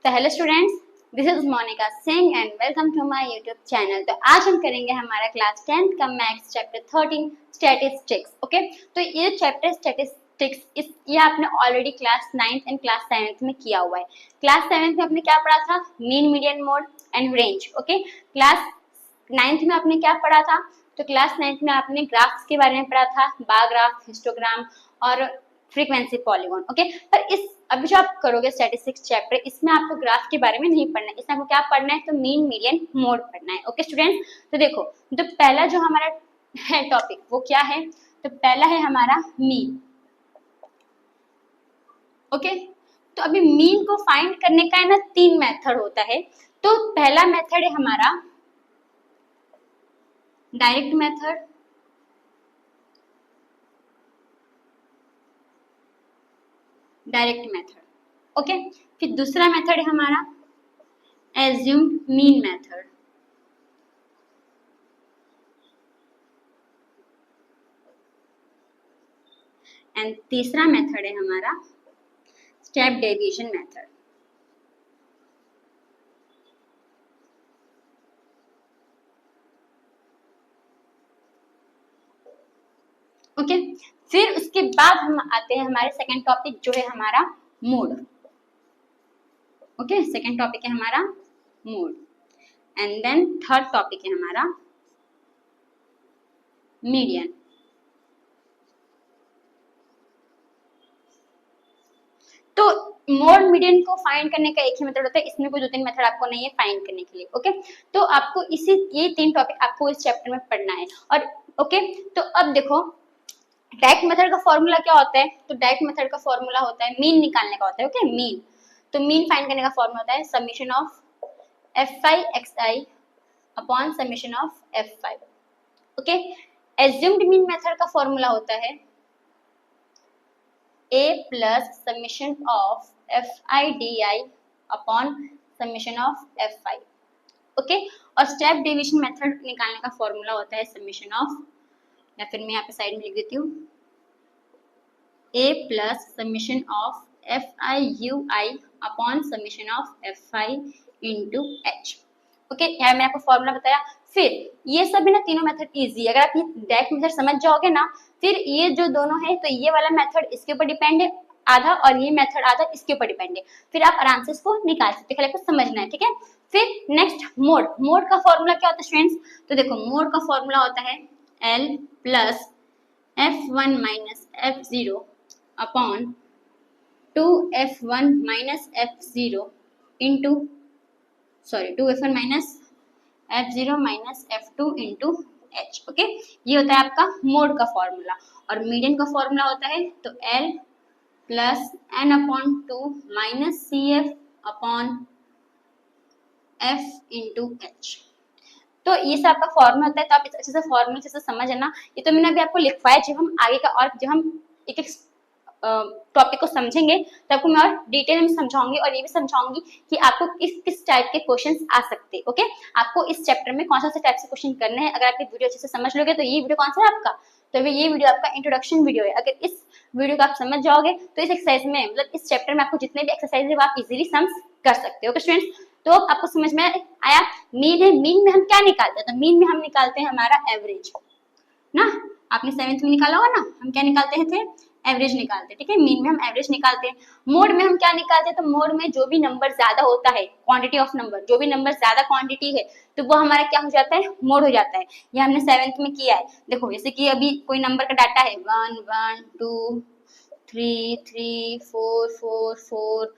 तो hello students, this is Monika Singh and welcome to my YouTube channel. तो आज हम करेंगे हमारा क्लास 10th का मैथ्स चैप्टर 13 स्टैटिस्टिक्स। ओके, तो ये चैप्टर स्टैटिस्टिक्स ये आपने already class 9th and class 7th में किया हुआ है। क्लास 7th में आपने क्या पढ़ा था? Mean, median, mode and range. Okay, class 9th में आपने क्या पढ़ा था? तो क्लास 9th में आपने ग्राफ्स के बारे में पढ़ा था, बार ग्राफ, हिस्टोग्राम और फ्रीक्वेंसी पॉलीगॉन। ओके, पर इस अभी जो आप करोगे स्टैटिस्टिक्स चैप्टर, इसमें आपको ग्राफ के बारे में नहीं पढ़ना है, इसमें आपको क्या पढ़ना है? तो मीन, मीडियन, मोड पढ़ना है। ओके स्टूडेंट्स, तो देखो, तो पहला जो हमारा है टॉपिक वो क्या है? तो पहला है हमारा मीन। ओके, तो अभी मीन को फाइंड करने का है ना 3 मेथड होता है। तो पहला मेथड है हमारा डायरेक्ट मेथड, ओके। फिर दूसरा मेथड है हमारा एज्यूम्ड मीन मेथड, एंड तीसरा मेथड है हमारा स्टेप डेविएशन मेथड। ओके, फिर उसके बाद हम आते हैं हमारे सेकंड टॉपिक जो है हमारा मोड। ओके, सेकंड टॉपिक है हमारा mode, and then third topic है हमारा मीडियन। तो मोड मीडियन को फाइंड करने का एक ही मेथड होता है, इसमें कोई 2-3 मेथड आपको नहीं है फाइंड करने के लिए। ओके, तो आपको ये 3 टॉपिक आपको इस चैप्टर में पढ़ना है। और ओके, तो अब देखो डायरेक्ट मेथड का फॉर्मूला क्या होता है? तो डायरेक्ट मेथड का फॉर्मूला होता है मीन निकालने का होता है। ओके, मीन, तो मीन फाइंड करने का फॉर्मूला होता है summation of fi xi upon summation of f5। Okay, assumed mean method का फॉर्मूला होता है a plus summation of fi di upon summation of f5। Okay, और स्टेप डेविएशन मेथड निकालने का फॉर्मूला होता है समेशन ऑफ, या फिर मैं यहाँ पे साइड में लिख देती हूँ, a plus summation of fi ui upon summation of f5 into h। Okay, यहाँ मैंने आपको फॉर्मूला बताया। फिर ये सभी ना तीनों मेथड इजी, अगर आप ये डायरेक्ट मेथड समझ जाओगे ना, फिर ये जो दोनों है तो ये वाला मेथड इसके ऊपर डिपेंड है आधा, और ये मेथड आधा इसके ऊपर डिपेंड है। फिर आप आराम से इसको निकाल सकते, खाली आपको समझना है, ठीक है। फिर नेक्स्ट मोड, मोड का फॉर्मूला क्या होता है स्टूडेंट्स? तो देखो मोड का फॉर्मूला होता है L plus f1 minus f0 upon 2f1 minus f0 into 2f1 minus f0 minus f2 into h। Okay, ये होता है आपका मोड का फॉर्मूला। और मीडियन का फॉर्मूला होता है तो L plus n upon 2 minus CF upon f into h। तो ये सब आपका फॉर्मूला होता है। तो आप अच्छे से फॉर्मूला से समझ है ना, ये तो मैंने अभी आपको लिखवाया। जब हम आगे का और जब हम एक एक टॉपिक को समझेंगे तो आपको मैं और डिटेल में समझाऊंगी, और ये भी समझाऊंगी कि आपको किस किस टाइप के क्वेश्चंस आ सकते हैं। ओके, आपको इस चैप्टर में कौन से टाइप से क्वेश्चन करने हैं, अगर आप ये वीडियो अच्छे से समझ लोगे तो ये वीडियो कौन सा है आपका? तो ये वीडियो आपका इंट्रोडक्शन वीडियो है। अगर इस वीडियो को आप समझ जाओगे तो इस एक्सरसाइज में, मतलब इस चैप्टर में आपको जितने भी एक्सरसाइज है वो आप इजीली समझ कर सकते हो। ओके स्टूडेंट्स, तो आपको समझ में आया? मीन है, मीन में हम क्या निकालते हैं? तो मीन में हम निकालते हैं हमारा एवरेज ना। आपने 7th में निकाला होगा ना, हम क्या निकालते थे? एवरेज निकालते हैं, ठीक है। मीन में हम एवरेज निकालते हैं। मोड में हम क्या निकालते हैं? तो मोड में जो भी नंबर ज्यादा होता है, क्वांटिटी ऑफ नंबर, जो भी नंबर ज्यादा क्वांटिटी है तो वो हमारा क्या हो जाता है? मोड हो जाता है। ये हमने 7th में किया है। देखो जैसे कि अभी कोई नंबर का डाटा है 1 1 2 3 3 4 4 4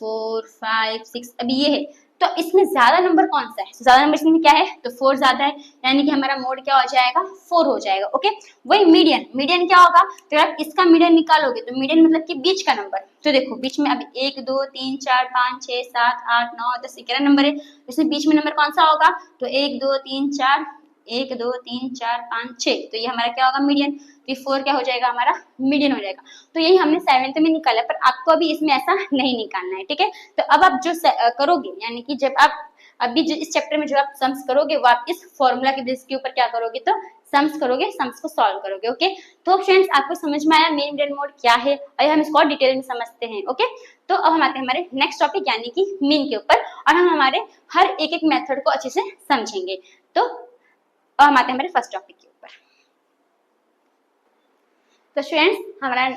4 5 6, अभी ये है। तो इसमें ज्यादा नंबर कौन सा है? ज्यादा नंबर इसमें क्या है? तो 4 ज्यादा है, यानी कि हमारा मोड क्या हो जाएगा? 4 हो जाएगा। ओके, वही मीडियन, मीडियन क्या होगा? तो आप इसका मीडियन निकालोगे तो मीडियन मतलब कि बीच का नंबर। तो देखो बीच में अभी 1 2 3 4 5 6 7 8 9 10 11 नंबर है, इसमें बीच में नंबर कौन सा होगा? तो 1 2 3 4 1 2 3 4 5 6, तो ये हमारा क्या होगा? मीडियन। तो 4 क्या हो जाएगा? हमारा मीडियन हो जाएगा। तो यही हमने 7th में निकाला, पर आपको अभी इसमें ऐसा नहीं निकालना है, ठीक है। तो अब आप जो करोगे, यानी कि जब आप अभी जो इस चैप्टर में जो आप सम्स करोगे वो आप इस फॉर्मूला के बेस के ऊपर क्या करोगे? तो सम्स करोगे, सम्स को सॉल्व करोगे। ओके, तो फ्रेंड्स आपको समझ में आया मेन मीडियन मोड क्या है, और हम इसको डिटेल में समझते हैं। ओके, तो अब हम आते हैं हमारे नेक्स्ट टॉपिक यानी कि मीन के ऊपर, और हम हमारे हर एक एक मेथड को अच्छे से समझेंगे। तो अब हम आते हैं हमारे फर्स्ट टॉपिक के ऊपर। तो स्टूडेंट्स हमारा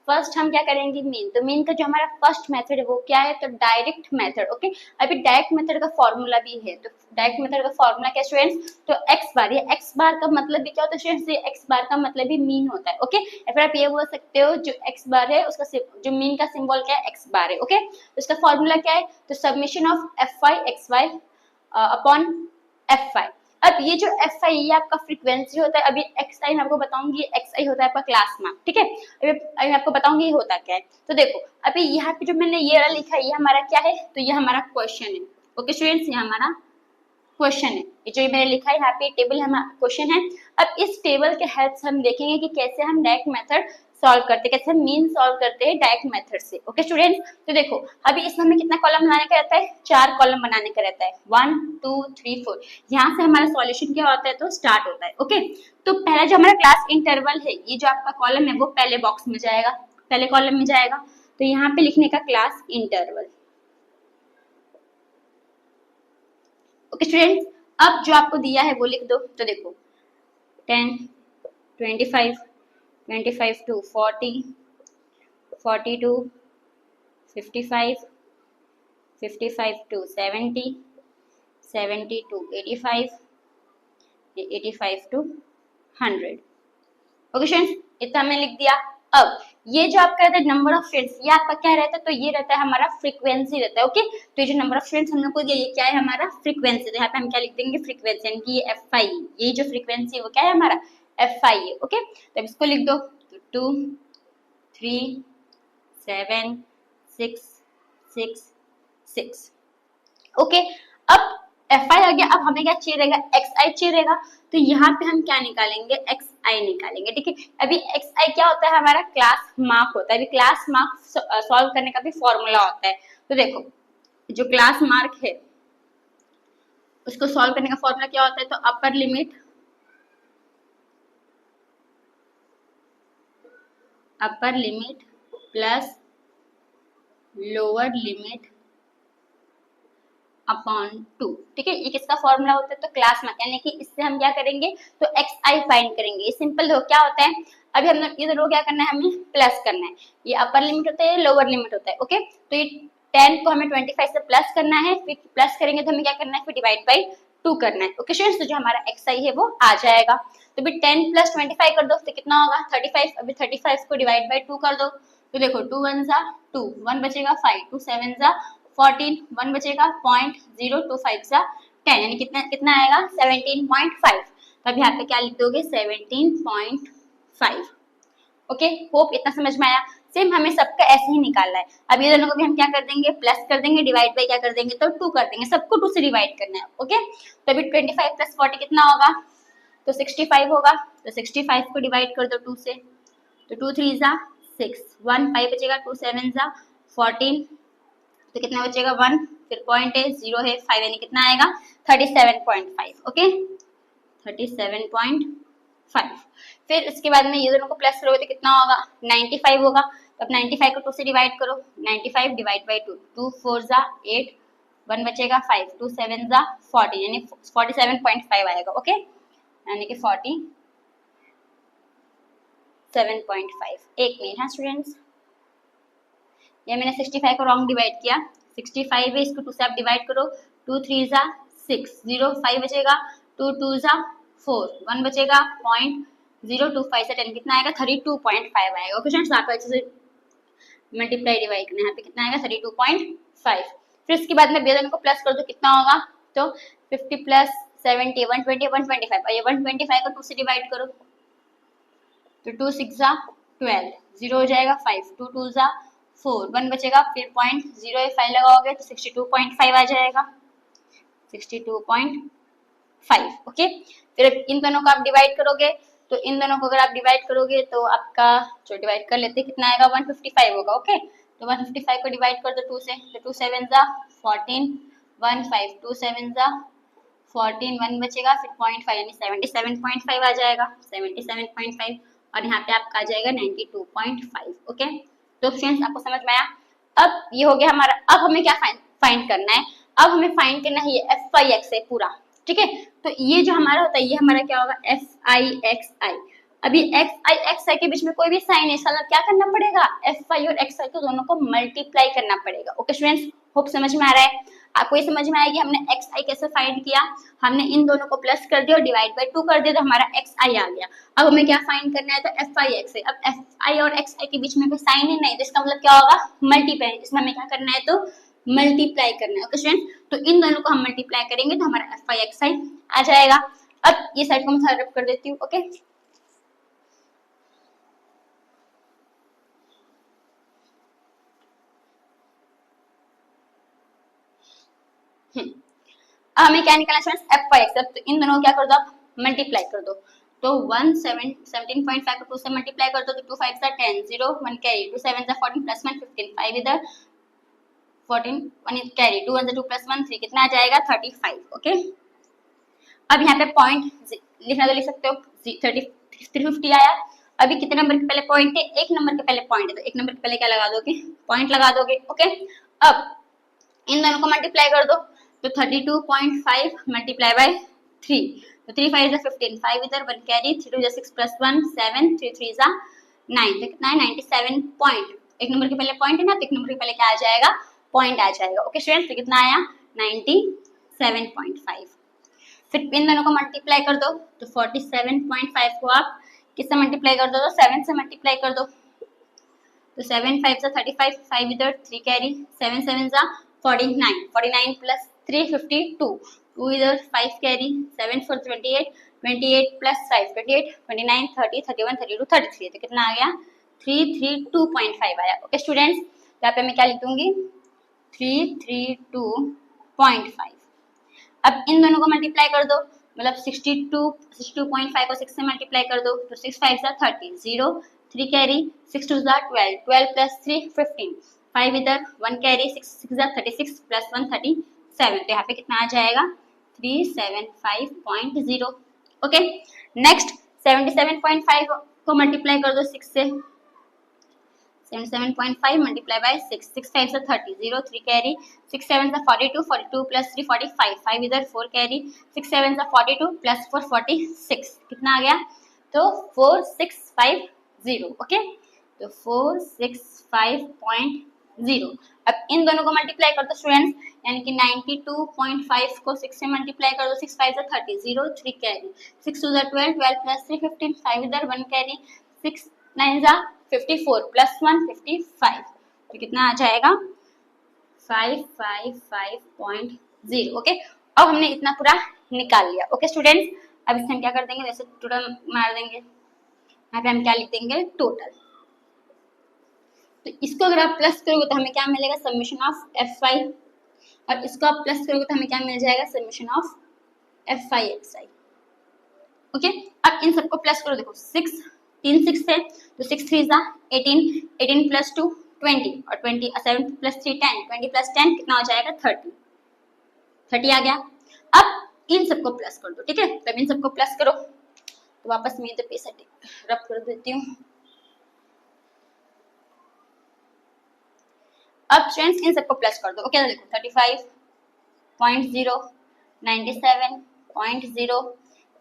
फर्स्ट हम क्या करेंगे, मीन। तो मीन का जो हमारा फर्स्ट मेथड है वो क्या है, तो डायरेक्ट मेथड। ओके, अभी डायरेक्ट मेथड का फॉर्मूला भी है। तो डायरेक्ट मेथड का फॉर्मूला क्या स्टूडेंट्स, तो एक्स बार। ये एक्स बार का मतलब भी क्या होता है स्टूडेंट्स, ये एक्स बार का मतलब भी मीन होता है। ओके, या फिर आप ये बोल सकते हो जो एक्स बार है उसका जो मीन का सिंबल क्या है, एक्स बार है। ओके, उसका फॉर्मूला क्या है, तो submission of F Y X Y upon F Y. अब ये जो एफ आई ये आपका फ्रीक्वेंसी होता है। अभी एक्स आई मैं आपको बताऊंगी, एक्स आई होता है आपका क्लास मार्क। ठीक है, अभी मैं आपको बताऊंगी ये होता क्या है। तो देखो अभी यहाँ पे जो मैंने ये वाला लिखा है ये हमारा क्या है, तो ये हमारा क्वेश्चन है। ओके स्टूडेंट्स, ये हमारा क्वेश्चन है। ये जो मैंने लिखा है यहाँ पे टेबल हमारा क्वेश्चन है। अब इस टेबल के हेल्प से हम देखेंगे कि कैसे हम डायरेक्ट मेथड सॉल्व करते हैं, कैसे हम मीन सॉल्व करते हैं डायरेक्ट मेथड से। ओके स्टूडेंट्स, तो देखो अभी इसमें हमें कितना कॉलम बनाने का रहता है, 4 कॉलम बनाने का रहता है, 1 2 3 4। यहाँ से हमारा सॉल्यूशन क्या होता है, तो स्टार्ट होता है। ओके, तो पहला जो हमारा क्लास इंटरवल है, ये जो आपका कॉलम है वो पहले बॉक्स में जाएगा, पहले कॉलम में जाएगा। तो यहाँ पे लिखने का क्लास इंटरवल। ओके स्टूडेंट्स, अब जो आपको दिया है वो लिख दो। तो देखो 10 25 25 to 40 42 55 55 to 70 70 to 85 85 to 100। Okay students, इतना मैंने लिख दिया। अब ये जो आपका रहता है नंबर ऑफ स्टूडेंट्स, ये आपका क्या रहता है, तो ये रहता है हमारा फ्रीक्वेंसी रहता है। ओके, तो ये जो नंबर ऑफ स्टूडेंट्स हम लोग को ये क्या है, हमारा फ्रीक्वेंसी। तो यहाँ पे हम क्या लिख देंगे, फ्रीक्वेंसी, यानी कि ये एफ आई, ये जो फ्रीक्वेंसी है वो क्या है, हमारा एफ आई है। ओके, तो इसको लिख दो 2 3 7 6 6 6। ओके, अब एफ आई आ गया। अब हमें क्या चाहिए रहेगा, एक्स आई चाहिए रहेगा। तो यहाँ पे हम क्या निकालेंगे, एक्स आई निकालेंगे। ठीक है, अभी एक्स आई क्या होता है, हमारा क्लास मार्क होता है। अभी क्लास मार्क सॉल्व करने का भी फॉर्मूला होता है। तो देखो जो क्लास मार्क है उसको सॉल्व करने का फॉर्मूला क्या होता है, तो upper limit plus lower limit upon 2। ठीक है, ये किसका फॉर्मूला होता है, तो क्लास मार्क, यानी कि इससे हम क्या करेंगे, तो एक्स आई फाइंड करेंगे। ये सिंपल देखो क्या होता है, अभी हमने ये दोनों क्या करना है, हमें प्लस करना है। ये अपर लिमिट होता है, ये लोअर लिमिट होता है। ओके, तो ये 10 को हमें 25 से प्लस करना है, फिर प्लस करेंगे तो हमें क्या करना है, फिर डिवाइड बाई 2 करना है। ओके स्टूडेंट्स, तो जो हमारा एक्स आई है वो आ जाएगा। तो भी 10 प्लस 25 कर दो तो कितना होगा, 35। अभी 35 को डिवाइड बाई 2 कर दो, तो देखो 2 1 जा 2, 1 बचेगा 5, 2 7 जा 14, 1 बचेगा 0.025 जा 10, यानी कितना कितना आएगा 17.5। तो अब यहाँ पे क्या लिख दोगे, 17.5। ओके, होप इतना समझ में आया। सेम हमें सबका ऐसे ही निकालना है। अब ये दोनों को भी हम क्या कर देंगे, प्लस कर देंगे, डिवाइड बाई क्या कर देंगे, तो 2 कर देंगे। सबको 2 से डिवाइड करना है। ओके, तो अभी 25 प्लस 40 कितना होगा, तो 65 होगा। तो 65 को डिवाइड कर दो 2 से, तो 2 3 जा 6, 1 5 बचेगा, 2 7 जा 14, तो कितना बचेगा 1, फिर पॉइंट है 0 है 5, यानी कितना आएगा 37.5। ओके, 37.5। फिर इसके बाद में ये दोनों को प्लस करोगे तो कितना होगा, 95 होगा। तो अब 95 को 2 से डिवाइड करो, 95 डिवाइड बाई 2, 2 4 जा 8, 1 बचेगा 5, 2 7 जा 40, यानी 47.5 आएगा। ओके, यानी कि 47.5। एक मिनट हाँ स्टूडेंट्स, ये मैंने 65 को रॉन्ग डिवाइड किया। 65 है, इसको 2 से आप डिवाइड करो, 2 3 जा 6, 0 5 बचेगा, 2 2 जा 4, 1 बचेगा 0.025 से 10 कितना आएगा 32.5 आएगा। ओके स्टूडेंट्स, आप अच्छे से मल्टीप्लाई डिवाइड करना है। यहाँ पे कितना आएगा 32.5। फिर इसके बाद में दोनों को प्लस कर दो, कितना होगा, तो 50 प्लस 70 120 125, और ये 125 को 2 से डिवाइड करो, तो 2 6 जा 12, 0 हो जाएगा 5, 2 2 जा 4, 1 बचेगा, फिर 0.05 लगाओगे तो 62.5 आ जाएगा, 62.5। ओके, फिर इन दोनों को आप डिवाइड करोगे, तो इन दोनों को अगर आप डिवाइड करोगे तो आपका जो डिवाइड कर लेते कितना आएगा 155 होगा। ओके, तो 155 को डिवाइड कर दो 2 से, तो 2 7 जा 14, 1 5 2 7 जा 14, 1 बचेगा, फिर 0.5 यानी 77.5 आ जाएगा, 77.5, और यहाँ पे आपका आ जाएगा 92.5। ओके, तो फ्रेंड्स आपको समझ में आया। अब ये हो गया हमारा। अब हमें क्या फाइंड करना है, अब हमें फाइंड करना है ये एफ आई एक्स आई पूरा, ठीक है। तो ये जो हमारा होता है ये हमारा क्या होगा, एफ आई एक्स आई। अभी एक्स आई के बीच में कोई भी साइन है, मतलब क्या करना पड़ेगा, एफ आई और एक्स आई को दोनों को मल्टीप्लाई करना पड़ेगा। ओके स्टूडेंट्स, होप समझ में आ रहा है। आपको ये समझ में आएगी हमने एक्स आई कैसे फाइंड किया, हमने इन दोनों को प्लस कर दिया और डिवाइड बाय 2 कर दिया तो हमारा एक्स आई आ गया। अब हमें क्या फाइंड करना है, तो एफ आई एक्स आई। अब एफ आई और एक्स आई के बीच में कोई साइन ही नहीं, तो इसका मतलब क्या होगा, मल्टीप्लाई। इसमें हमें क्या करना है, तो मल्टीप्लाई करना है। ओके स्टूडेंट्स, तो इन दोनों को हम मल्टीप्लाई करेंगे तो हमारा एफ आई एक्स आई आ जाएगा। अब ये साइड को मैं रब कर देती हूँ। ओके, अब हमें क्या निकालना है, एफ वाई एक्स। तो इन दोनों को क्या कर दो, आप मल्टीप्लाई कर दो। तो 17.5 को 2 से मल्टीप्लाई कर दो तो 2 5 10, 0 1 कैरी, 2 7 14 प्लस 1 15, 5 इधर 14 1 कैरी, 2 1 2 प्लस 1 3, कितना आ जाएगा 35। ओके, अब यहाँ पे पॉइंट लिखना तो लिख सकते हो, 350 आया। अभी कितने नंबर के पहले पॉइंट है, एक नंबर के पहले पॉइंट है, तो एक नंबर के पहले क्या लगा दोगे, पॉइंट लगा दोगे। ओके, अब इन दोनों को मल्टीप्लाई कर दो तो 32.5 मल्टीप्लाई बाय 3, तो 3 5 15, 5 इधर 1 कैरी, 3 2 6 प्लस 1 7, 3 3 9, तो कितना है 97 पॉइंट। एक नंबर के पहले पॉइंट है ना, तो एक नंबर के पहले क्या आ जाएगा, पॉइंट आ जाएगा। ओके स्टूडेंट्स, तो कितना आया 97.5। फिर इन दोनों को मल्टीप्लाई कर दो तो 47.5 को आप किससे मल्टीप्लाई कर दो, तो 7 से मल्टीप्लाई कर दो। तो 7 5 35, 5 इधर 3 कैरी, 7 7 49, 49 प्लस 3 52, 2 इधर 5 कैरी, 7 4 28, 28 प्लस 5 28, 29 30 31 32 33, तो कितना आ गया 332.5 आया। ओके स्टूडेंट्स, यहाँ पे मैं क्या लिख दूंगी 332.5। अब इन दोनों को मल्टीप्लाई कर दो, मतलब 62.5 को 6 से मल्टीप्लाई कर दो तो 6 5 30, 0 3 कैरी, 6 2 12, 12 प्लस 3 15, 5 इधर 1 कैरी, 6 6 36 प्लस 1 37, तो यहाँ पे कितना आ जाएगा 375.0। ओके, नेक्स्ट 77.5 को मल्टीप्लाई कर दो 6 से, 77.5 मल्टीप्लाई बाय 6, 6 5 30, 0 3 कैरी, 6 7 42, 42 प्लस 3 45, 5 इधर 4 कैरी, 6 7 42 प्लस 4 46, कितना आ गया, तो 4650। ओके, तो 465.0। अब इन दोनों को मल्टीप्लाई कर दो स्टूडेंट्स, यानी कि 92.5 को 6 से मल्टीप्लाई कर दो, 6 5 30, 0 3 कैरी, 6 2 12, 12 प्लस 3 15, 5 इधर 1 कैरी, 6 9 54 प्लस 1 55, तो कितना आ जाएगा 555.0। ओके, अब हमने इतना पूरा निकाल लिया। ओके स्टूडेंट्स, अब इससे हम क्या कर देंगे, जैसे टोटल मार देंगे, यहाँ पे हम क्या लिख देंगे टोटल। तो इसको अगर आप प्लस करोगे तो हमें क्या मिलेगा, समेशन ऑफ एफ आई, और इसको आप प्लस करोगे तो हमें क्या मिल जाएगा, summation of f i x I. Okay, अब इन सबको प्लस करो, देखो 6 3 6 है तो 6 3 18, 18 प्लस 2 20, और 20 7 प्लस 3 10, 20 प्लस 10 कितना हो जाएगा 30, 30 आ गया। अब इन सबको प्लस कर दो, ठीक है, तब इन सबको प्लस करो, तो वापस मैं इधर पैसा रब कर देती हूँ। अब स्टूडेंट्स इन सबको प्लस कर दो। ओके, देखो 35.0, 97.0,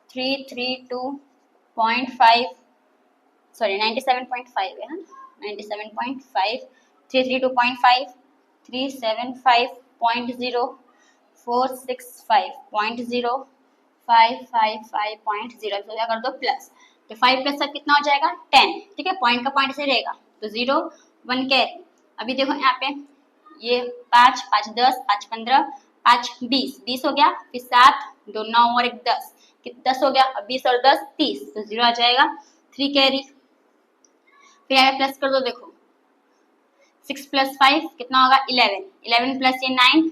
332.5, सॉरी 97.5 है, 97.5, 332.5, 375.0, 465.0, 555.0, तो क्या कर दो प्लस, तो 5 प्लस सब कितना हो जाएगा 10, ठीक है, पॉइंट का पॉइंट से रहेगा, तो 0 1 कैरी। अभी देखो यहाँ पे ये 5 5 10, 5 15, 5 20, 20 हो गया, फिर 7 2 9 और 1 10, 10 हो गया, अब 20 और 10 30, तो 0 आ जाएगा, 3 कैरी। फिर यहाँ प्लस कर दो, देखो 6 प्लस 5 कितना होगा 11, 11 प्लस ये 9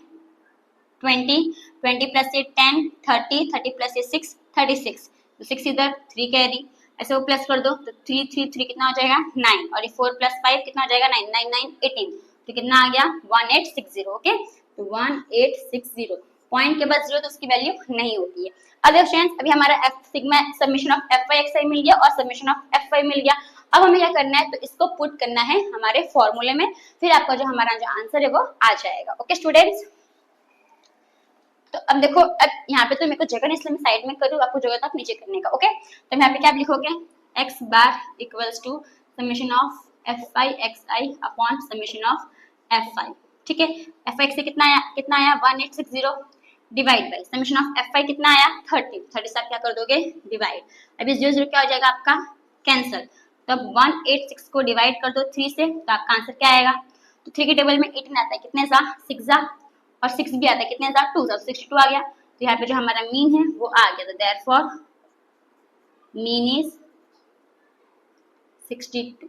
20, 20 प्लस ये 10 30, 30 प्लस ये 6 36, तो 6 इधर 3 कैरी, ऐसे वो प्लस कर दो तो 3 3 3 कितना हो जाएगा 9, और ये 4 प्लस 5 कितना हो जाएगा 9 9 9 18, तो कितना आ गया 1860। ओके, तो 1860, पॉइंट के बाद 0 तो उसकी वैल्यू नहीं होती है। अब देखो स्टूडेंट्स, अभी हमारा f sigma summation of f i x i मिल गया और समेशन ऑफ एफ आई मिल गया। अब हमें क्या करना है, तो इसको पुट करना है हमारे फॉर्मूले में, फिर आपका जो हमारा जो आंसर है वो आ जाएगा। ओके स्टूडेंट्स, तो अब देखो, अब यहाँ पे तो मेरे को जगह नहीं इसलिए मैं साइड में करूँ, आपको जगह तो आप नीचे करने का। ओके, तो यहाँ पे क्या आप लिखोगे, x bar equals to summation of fi xi upon summation of fi। ठीक है, fi से कितना आया 1860 divide by summation of fi कितना आया 30 से आप क्या कर दोगे डिवाइड। अब इस 0 क्या हो जाएगा आपका कैंसिल, तो अब 186 को डिवाइड कर दो 3 से, तो आपका आंसर क्या आएगा, तो 3 के टेबल में 18 आता है, कितने सा 6 जा, और 6 भी आता है, कितने सा 2 सा, 62 आ गया। तो यहाँ पे जो हमारा मीन है वो आ गया, तो देयरफॉर मीन इज 62।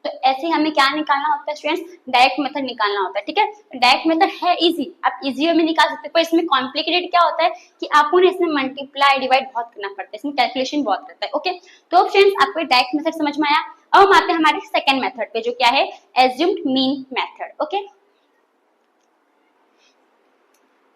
तो ऐसे हमें क्या निकालना होता है स्टूडेंट्स, डायरेक्ट मेथड निकालना होता है। ठीक है, डायरेक्ट मेथड है इजी, आप इजी वे में निकाल सकते हैं, पर इसमें कॉम्प्लिकेटेड क्या होता है कि आपको ना इसमें मल्टीप्लाई डिवाइड बहुत करना पड़ता है, इसमें कैलकुलेशन बहुत रहता है। ओके, तो फ्रेंड्स आपको डायरेक्ट मेथड समझ में आया। अब हम आते हैं हमारे सेकंड मेथड पे, जो क्या है एज्यूम्ड मीन मेथड। ओके,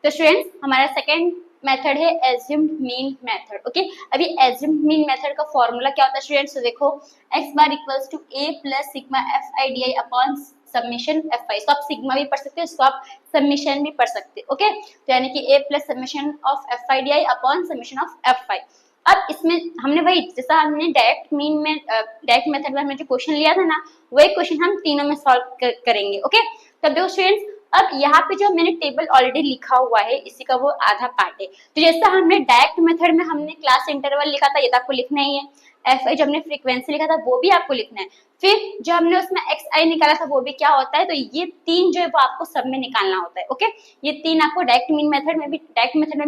तो स्टूडेंट्स हमारा सेकंड मेथड है एज्यूम्ड मीन मेथड। ओके, अभी एज्यूम्ड मीन मेथड का फॉर्मूला क्या होता है स्टूडेंट्स, तो देखो x bar equals to a plus sigma fi di upon summation fi। इसको आप सिग्मा भी पढ़ सकते हो, इसको आप समेशन भी पढ़ सकते हो। ओके, तो यानी कि a plus summation of fi di upon summation of fi। अब इसमें हमने वही जैसा हमने डायरेक्ट मीन में डायरेक्ट मेथड में हमने जो क्वेश्चन लिया था ना, वही क्वेश्चन हम तीनों में सॉल्व करेंगे। ओके, तब देखो स्टूडेंट्स, अब यहाँ पे जो मैंने टेबल ऑलरेडी लिखा हुआ है इसी का वो आधा पार्ट है। तो जैसा हमने डायरेक्ट मेथड में हमने क्लास इंटरवल लिखा था, ये तो आपको लिखना ही है। एफ आई जो हमने फ्रीक्वेंसी लिखा था वो भी आपको लिखना है। फिर जो हमने उसमें एक्स आई निकाला था वो भी क्या होता है, तो ये तीन जो है वो आपको सब में निकालना होता है। ओके, ये तीन आपको डायरेक्ट मीन मेथड में भी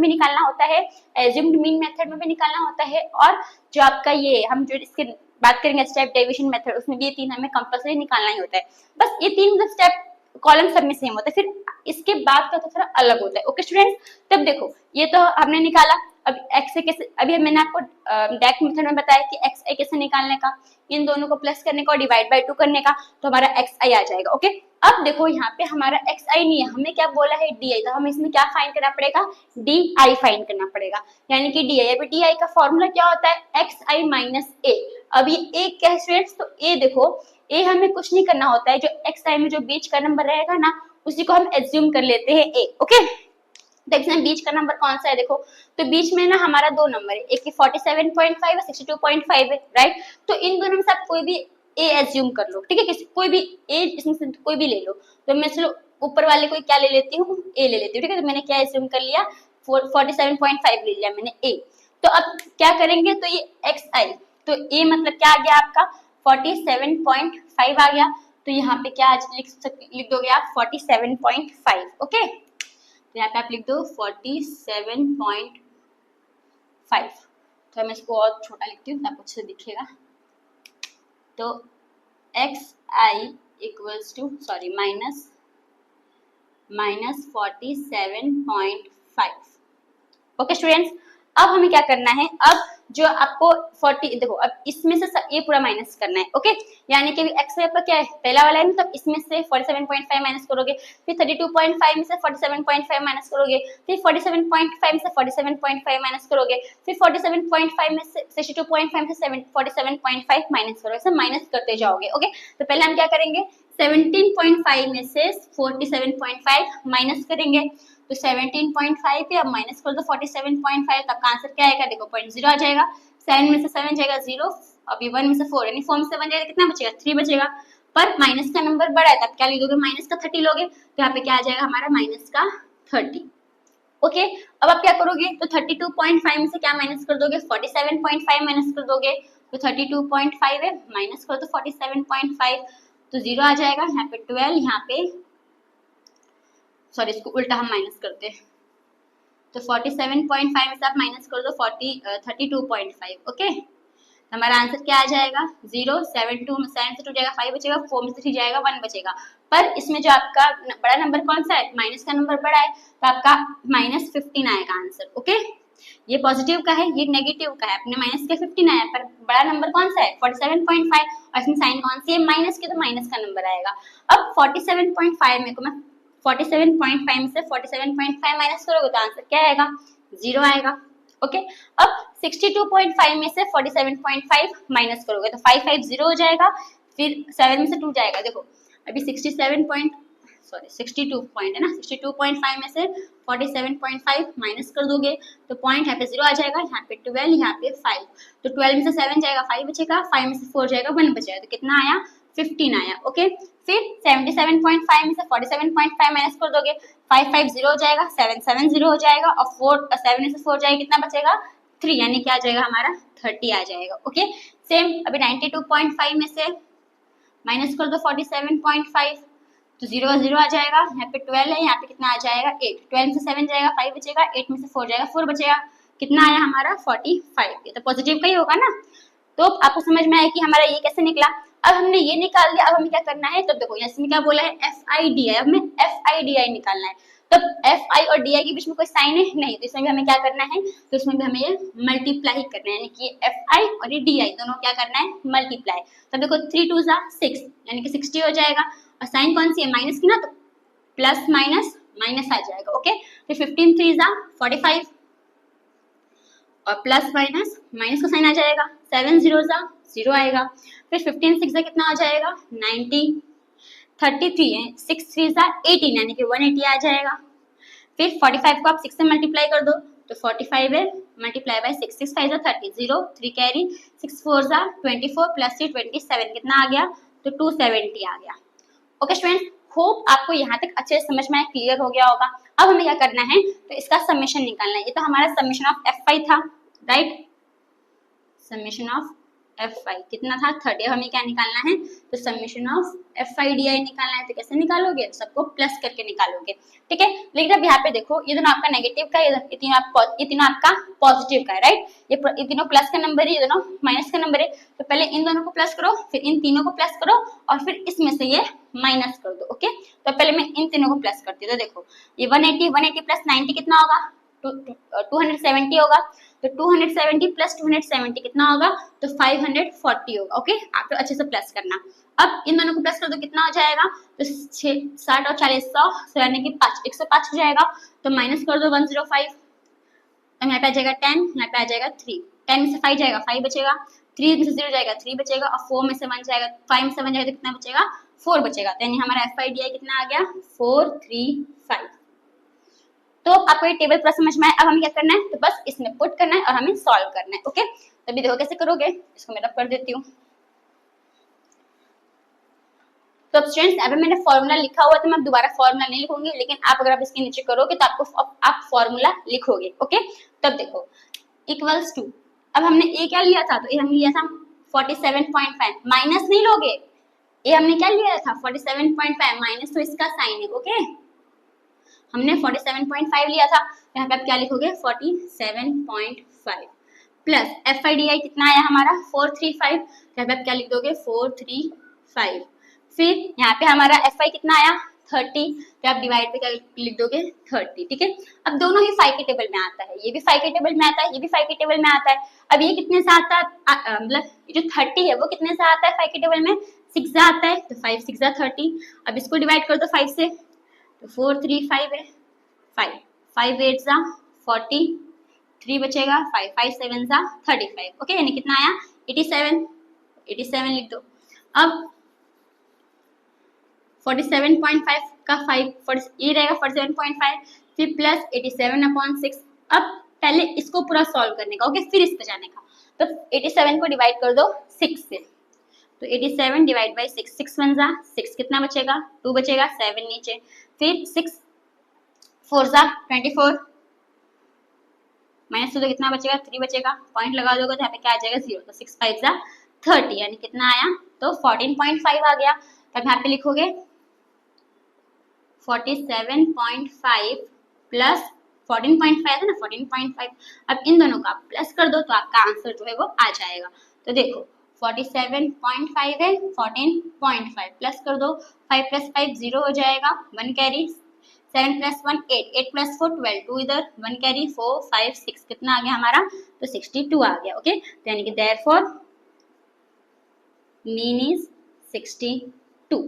निकालना होता है, एज्यूम्ड मीन मेथड में भी निकालना होता है, और जो आपका ये हम जो इसके बात करेंगे स्टेप डेविएशन मेथड, उसमें भी ये तीन हमें कंपल्सरी निकालना ही होता है। बस ये तीन स्टेप कॉलम सब में सेम होता है, फिर इसके बाद का तो थोड़ा अलग होता है। ओके स्टूडेंट्स, तब देखो ये तो हमने निकाला, अब एक्स ए कैसे, अभी मैंने आपको डायरेक्ट मेथड में बताया कि एक्स आई कैसे निकालने का, इन दोनों को प्लस करने का और डिवाइड बाय 2 करने का, तो हमारा एक्स आई आ जाएगा। ओके, अब देखो यहाँ पे हमारा एक्स आई नहीं है, हमें क्या बोला है डी आई, तो हमें इसमें क्या फाइंड करना पड़ेगा, डी आई फाइंड करना पड़ेगा, यानी कि डी आई। अभी डी आई का फॉर्मूला क्या होता है एक्स आई माइनस ए। अब ये ए क्या है स्टूडेंट्स, तो ए देखो ए हमें कुछ नहीं करना होता है, जो एक्स आई में जो बीच का नंबर रहेगा ना उसी को हम एज्यूम कर लेते हैं ए। ओके, तो इसमें बीच का नंबर कौन सा है देखो, तो बीच में ना हमारा दो नंबर है, एक 47.5 है 62.5 है, राइट। तो इन दोनों में से आप कोई भी ए एज्यूम कर लो। ठीक है, किसी कोई भी ए इसमें से कोई भी ले लो, तो मैं चलो ऊपर वाले को क्या ले लेती हूँ, ए ले लेती हूँ। ठीक है, तो मैंने क्या एज्यूम कर लिया 47.5 ले लिया मैंने ए। तो अब क्या करेंगे, तो ये एक्स आई, तो ए मतलब क्या आ गया आपका 47.5 आ गया, तो यहाँ पे क्या लिख दोगे आप 47.5। ओके, तो यहाँ पे आप लिख दो 47.5। तो मैं इसको और छोटा लिखती हूँ आपको अच्छे से दिखेगा। तो x i equals to sorry minus 47.5। Okay students, अब हमें क्या करना है, अब जो आपको 40 देखो, अब इसमें से ये पूरा माइनस करना है। ओके, यानी कि एक्स आपका क्या है पहला वाला है ना, तब इसमें से 47.5 माइनस करोगे, फिर 32.5 में से 47.5 माइनस करोगे, फिर 47.5 में से 47.5 माइनस करोगे, फिर 47.5 में से 62.5 में से 47.5 माइनस करोगे, ऐसे माइनस करते जाओगे। ओके, तो पहले हम क्या करेंगे 17.5 में से 47.5 माइनस करेंगे, तो 17.5 पे अब माइनस कर दो 47.5, तब का आंसर क्या आएगा देखो 0.0 आ जाएगा। 7 में से 7 जाएगा 0, अभी 1 में से 4 यानी 4 में से 1 जाएगा, कितना बचेगा 3 बचेगा। पर माइनस का नंबर बड़ा है, तब क्या लिख दोगे माइनस का 30 लोगे, तो यहाँ पे क्या आ जाएगा हमारा माइनस का 30। ओके, अब आप क्या करोगे, तो 32.5 में से क्या माइनस कर दोगे 47.5 माइनस कर दोगे, तो 32.5 है माइनस कर दो 47.5, तो 0 आ जाएगा। यहाँ पे 12, यहाँ पे सॉरी इसको उल्टा हम माइनस करते हैं, तो 47.5 में से आप माइनस कर दो 32.5। ओके, हमारा आंसर क्या आ जाएगा 0, 7 से 2 जाएगा 5 बचेगा, 4 में से 3 जाएगा 1 बचेगा। पर इसमें जो आपका बड़ा नंबर कौन सा है, माइनस का नंबर बड़ा है, तो आपका -15 आएगा आंसर। ओके, ये पॉजिटिव का है, ये नेगेटिव का है, अपने माइनस का 15 आया, पर बड़ा नंबर कौन सा है 47.5, और इसमें साइन कौन सी है माइनस की, तो माइनस का नंबर आएगा। अब 47.5 में को मैं 47.5 में से 47.5 माइनस करोगे तो आंसर क्या आएगा 0 आएगा। ओके, अब 62.5 में से 47.5 माइनस करोगे तो 550 हो जाएगा, फिर 7 में से 2 जाएगा, देखो अभी 62 पॉइंट है ना, 62.5 में से 47.5 माइनस कर दोगे तो पॉइंट यहाँ पे 0 आ जाएगा, यहाँ पे 12, यहाँ पे 5, तो 12 में से 7 जाएगा 5 बचेगा, 5 में से 4 जाएगा 1 बचेगा, तो कितना आया 15 आया। ओके, फिर 77.5 में से 47.5 माइनस कर दोगे 550 हो जाएगा, 770 हो जाएगा और 7 में से 4 जाएगा, कितना बचेगा 3, यानी क्या आ जाएगा हमारा 30 आ जाएगा। ओके, सेम अभी 92.5 में से माइनस कर दो 47.5 तो 0 0 आ जाएगा, यहाँ पे 12 है, यहाँ पे कितना आ जाएगा 8, 12 में से 7 जाएगा 5 बचेगा, 8 में से 4 जाएगा 4 बचेगा, कितना आया हमारा 45, ये तो पॉजिटिव का ही होगा ना। तो आपको समझ में आया कि हमारा ये कैसे निकला। अब हमने ये निकाल लिया, अब हमें क्या करना है, तो देखो इसमें क्या बोला है FIDI, अब हमें FIDI निकालना है। तो FI और DI के बीच में कोई साइन है नहीं, तो इसमें भी हमें क्या करना है, तो इसमें भी हमें ये मल्टीप्लाई करना है, यानी कि FI और ये DI दोनों क्या करना है मल्टीप्लाई। तो देखो 3 2 6 यानी कि 60 हो जाएगा, और साइन कौन सी है माइनस की ना, तो प्लस माइनस माइनस आ जाएगा। ओके, फिर 15 3 45 और प्लस माइनस माइनस का साइन आ जाएगा, 7 0 0 आएगा, फिर 15 6 कितना आ जाएगा 90, 33 है, 6 3 18 यानी कि 180 आ जाएगा। फिर 45 को आप 6 से मल्टीप्लाई कर दो तो 45 है मल्टीप्लाई बाय 6, 6 5 30, 0 3 कैरी, 6 4 24 प्लस 3 27, कितना आ गया तो 270 आ गया। ओके स्टूडेंट्स, होप आपको यहाँ तक अच्छे से समझ में आया, क्लियर हो गया होगा। अब हमें क्या करना है, तो इसका समेशन निकालना है। ये तो हमारा समेशन ऑफ FI था, राइट, समेशन ऑफ FI कितना था 30, अब हमें क्या निकालना है, तो समेशन ऑफ FIDI निकालना है। तो कैसे निकालोगे, सबको प्लस करके निकालोगे, ठीक है। लेकिन अब यहाँ पे देखो ये दोनों आपका नेगेटिव का, ये तीनों आपका पॉजिटिव का है, राइट, ये तीनों प्लस का नंबर है, ये दोनों माइनस का नंबर है। तो पहले इन दोनों को प्लस करो, फिर इन तीनों को प्लस करो, और फिर इसमें से ये माइनस कर दो। ओके, तो पहले मैं इन तीनों को प्लस करती हूँ। तो देखो ये 180 प्लस 90 कितना होगा, 270 होगा, तो 270 प्लस 270 कितना होगा, तो 540 होगा। ओके, आप तो अच्छे से प्लस करना। अब इन दोनों को प्लस कर दो, कितना हो जाएगा, तो 60 और 40 100 यानी कि 105 हो जाएगा, तो माइनस कर दो 105, तो यहाँ पे आ जाएगा 10, यहाँ पे आ जाएगा 3, 10 में से 5 जाएगा 5 बचेगा, 3 में से 0 जाएगा 3 बचेगा, और 4 में से 1 जाएगा 5 में से 1 जाएगा तो कितना बचेगा 4 बचेगा। तो यानी हमारा FIDI कितना आ गया 435। तो आपको ये टेबल पूरा समझ में आया। अब हमें क्या करना है, तो बस इसमें पुट करना है और हमें सॉल्व करना है। ओके, तभी देखो कैसे करोगे, इसको मैं रब कर देती हूँ। तो स्टूडेंट्स अभी मैंने फॉर्मूला लिखा हुआ, तो मैं दोबारा फॉर्मूला नहीं लिखूंगी, लेकिन आप अगर आप इसके नीचे करोगे तो आपको आप फॉर्मूला लिखोगे। ओके, तब देखो इक्वल्स टू, अब हमने ए क्या लिया था, तो ये हमने लिया था 47.5, माइनस नहीं लोगे, ये हमने क्या लिया था 47.5, माइनस तो इसका साइन है। ओके, हमने 47.5 लिया था, यहाँ पे आप क्या लिखोगे 47.5 प्लस FIDI कितना आया हमारा 435, यहाँ पे आप क्या लिख दोगे 435, फिर यहाँ पे हमारा FI कितना आया 30, तो आप डिवाइड पे क्या लिख दोगे 30, ठीक है। अब दोनों ही 5 के टेबल में आता है, ये भी 5 के टेबल में आता है, ये भी 5 के टेबल में आता है। अब ये कितने से आता है, मतलब जो 30 है वो कितने से आता है 5 के टेबल में, 6 से आता है, तो 5 6 30। अब इसको डिवाइड कर दो 5 से, तो 435 है, 5 5 8 40, 3 बचेगा, 5 5 7 35। ओके, यानी कितना आया 87 लिख दो। अब 47.5 का 5 ये रहेगा 47.5, फिर प्लस 87/6। अब पहले इसको पूरा सॉल्व करने का, ओके, फिर इस पे जाने का। तो 87 को डिवाइड कर दो 6 से, तो 87 डिवाइड बाई 6, 6 1 6, कितना बचेगा 2 बचेगा, 7 नीचे, फिर 6 4 24, माइनस तो कितना बचेगा 3 बचेगा, पॉइंट लगा दोगे तो यहाँ पे क्या आ जाएगा 0, तो 6 5 30, यानी कितना आया तो 14.5 आ गया। तब यहाँ पे लिखोगे 47.5 प्लस 14.5 है ना 14.5। अब इन दोनों का प्लस कर दो तो आपका आंसर जो है वो आ जाएगा। तो देखो 47.5 है, 14.5 प्लस कर दो, 5 + 5 0 हो जाएगा, 1 कैरी, 7 + 1 8, 8 + 4 12, 2 इधर, 1 कैरी, 4 5 6, कितना आ गया हमारा तो 62 आ गया। ओके, तो यानी कि देयरफॉर मीन इज 62।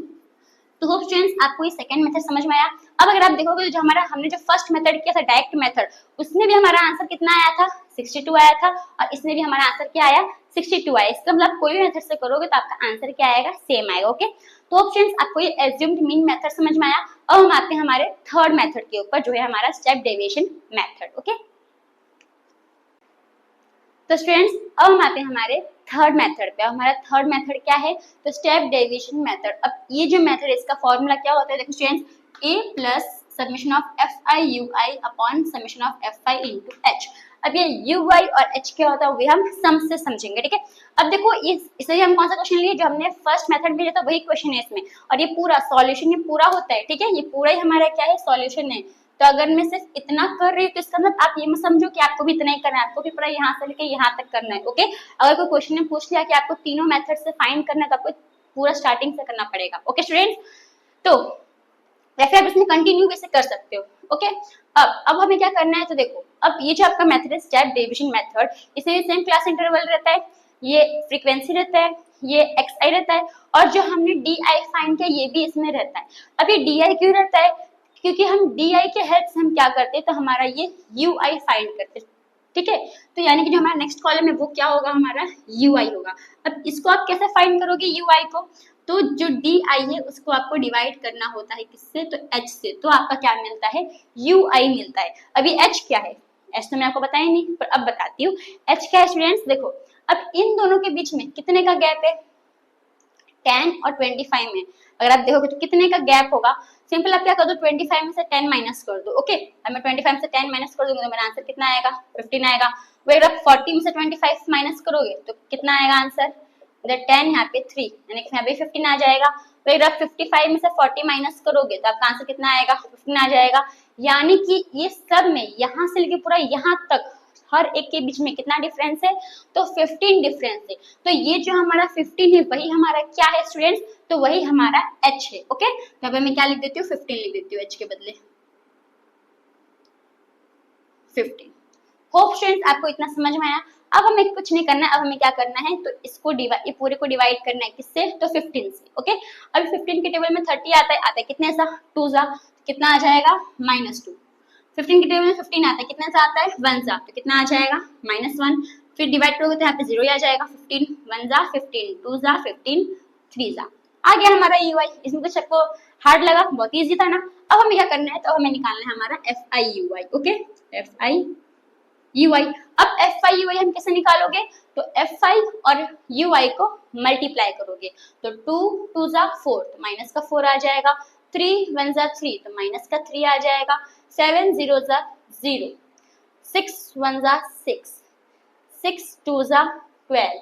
तो होप स्टूडेंट्स आपको ये सेकंड मेथड समझ में आया। अब अगर आप देखोगे जो हमारा हमने जो फर्स्ट मेथड किया था डायरेक्ट मेथड, उसमें भी हमारा आंसर कितना आया था 62 आया था, और इसमें भी हमारा आंसर क्या आया 62 आया। इसका मतलब कोई भी मेथड से करोगे तो आपका आंसर क्या आएगा, सेम आएगा। ओके, तो होप स्टूडेंट्स आपको ये एज्यूम्ड मीन मेथड समझ में आया। अब हम आते हैं हमारे थर्ड मेथड के ऊपर जो है हमारा स्टेप डेविएशन मेथड। ओके, तो स्टूडेंट्स अब हम आते हैं हमारे थर्ड मेथड पे। हमारा थर्ड मेथड क्या है, तो स्टेप डेविएशन मेथड। अब ये जो मेथड है इसका फॉर्मूला क्या होता है, देखो students, a plus summation of fi ui upon summation of fi into h। अब ये ui और h क्या होता है वो हम सम से समझेंगे, ठीक है। अब देखो इसे हम कौन सा क्वेश्चन लिए, जो हमने फर्स्ट मेथड में लिया था वही क्वेश्चन है इसमें, और ये पूरा सॉल्यूशन ये पूरा होता है, ठीक है, ये पूरा ही हमारा क्या है, सॉल्यूशन है। तो अगर मैं सिर्फ इतना कर रही हूँ तो इसका मतलब आप ये मत समझो कि आपको भी इतना ही करना है, आपको भी पूरा यहाँ से लेके यहाँ तक करना है। ओके, अगर कोई क्वेश्चन ने पूछ लिया कि आपको तीनों मेथड से फाइंड करना है तो आपको पूरा स्टार्टिंग से करना पड़ेगा। ओके स्टूडेंट्स, तो वैसे आप इसमें कंटिन्यू कैसे कर सकते हो। ओके, अब हमें क्या करना है, तो देखो अब ये जो आपका मेथड है स्टेप डेविएशन मेथड, इसमें सेम क्लास इंटरवल रहता है, ये फ्रीक्वेंसी रहता है, ये xi रहता है, और जो हमने di फाइंड किया ये भी इसमें रहता है। अब ये di क्यों रहता है, क्योंकि हम di के हेल्प से हम क्या करते हैं, तो हमारा ये ui फाइंड करते हैं, ठीक है। तो यानी कि जो हमारा नेक्स्ट कॉलम है वो क्या होगा, हमारा ui होगा। अब इसको आप कैसे फाइंड करोगे ui को, तो जो di है उसको आपको डिवाइड करना होता है किससे, तो h से, तो आपका क्या मिलता है, ui मिलता है। अभी h क्या है, h तो मैं आपको बताया नहीं, पर अब बताती हूँ h क्या है स्टूडेंट्स। देखो अब इन दोनों के बीच में कितने का गैप है, 10 और 25 में। अगर आप देखोगे तो कितने का गैप होगा, सिंपल आप क्या कर दो, 25 में से 10 माइनस कर दो। ओके, अब मैं 25 में से 10 माइनस कर दूंगा तो मेरा आंसर कितना आएगा, 15 आएगा। वही अगर आप 40 में से 25 माइनस करोगे तो कितना आएगा आंसर, 10 यहाँ पे 3 यानी कि यहाँ पे 15 आ जाएगा। वही अगर आप 55 में से 40 माइनस करोगे तो आपका आंसर कितना आएगा, 15 आ जाएगा। यानी कि ये सब में यहाँ से लेके पूरा यहाँ तक हर एक के बीच में कितना डिफरेंस है, तो 15 डिफरेंस है। तो ये जो हमारा 15 है वही हमारा क्या है स्टूडेंट्स, तो वही हमारा h है। ओके, तो अब मैं क्या लिख देती हूँ, 15 लिख देती हूँ h के बदले 15। होप स्टूडेंट्स आपको इतना समझ में आया। अब हमें कुछ नहीं करना है, अब हमें क्या करना है, तो इसको ये पूरे को डिवाइड करना है किससे, तो 15 से। ओके, अब 15 के टेबल में 30 आता है कितने सा, 2 सा, कितना आ जाएगा, -2। 15 के टेबल में 15 आता है कितने सा आता है, 1 सा, तो कितना आ जाएगा, -1। फिर डिवाइड करोगे तो यहाँ पे 0 ही आ जाएगा, 15 1 सा 15, 2 सा 15, 3 सा आ गया हमारा ui। इसमें कुछ आपको हार्ड लगा, बहुत इजी था ना। अब हमें क्या करना है, तो हमें निकालना है हमारा fi ui। Okay, fi ui। अब fi ui हम कैसे निकालोगे, तो fi और ui को मल्टीप्लाई करोगे, तो 2 2 सा 4, तो माइनस का 4 आ जाएगा, 3 1 सा 3, तो माइनस का 3 आ जाएगा, 7 0 सा 0, 6 1 सा 6, 6 2 सा 12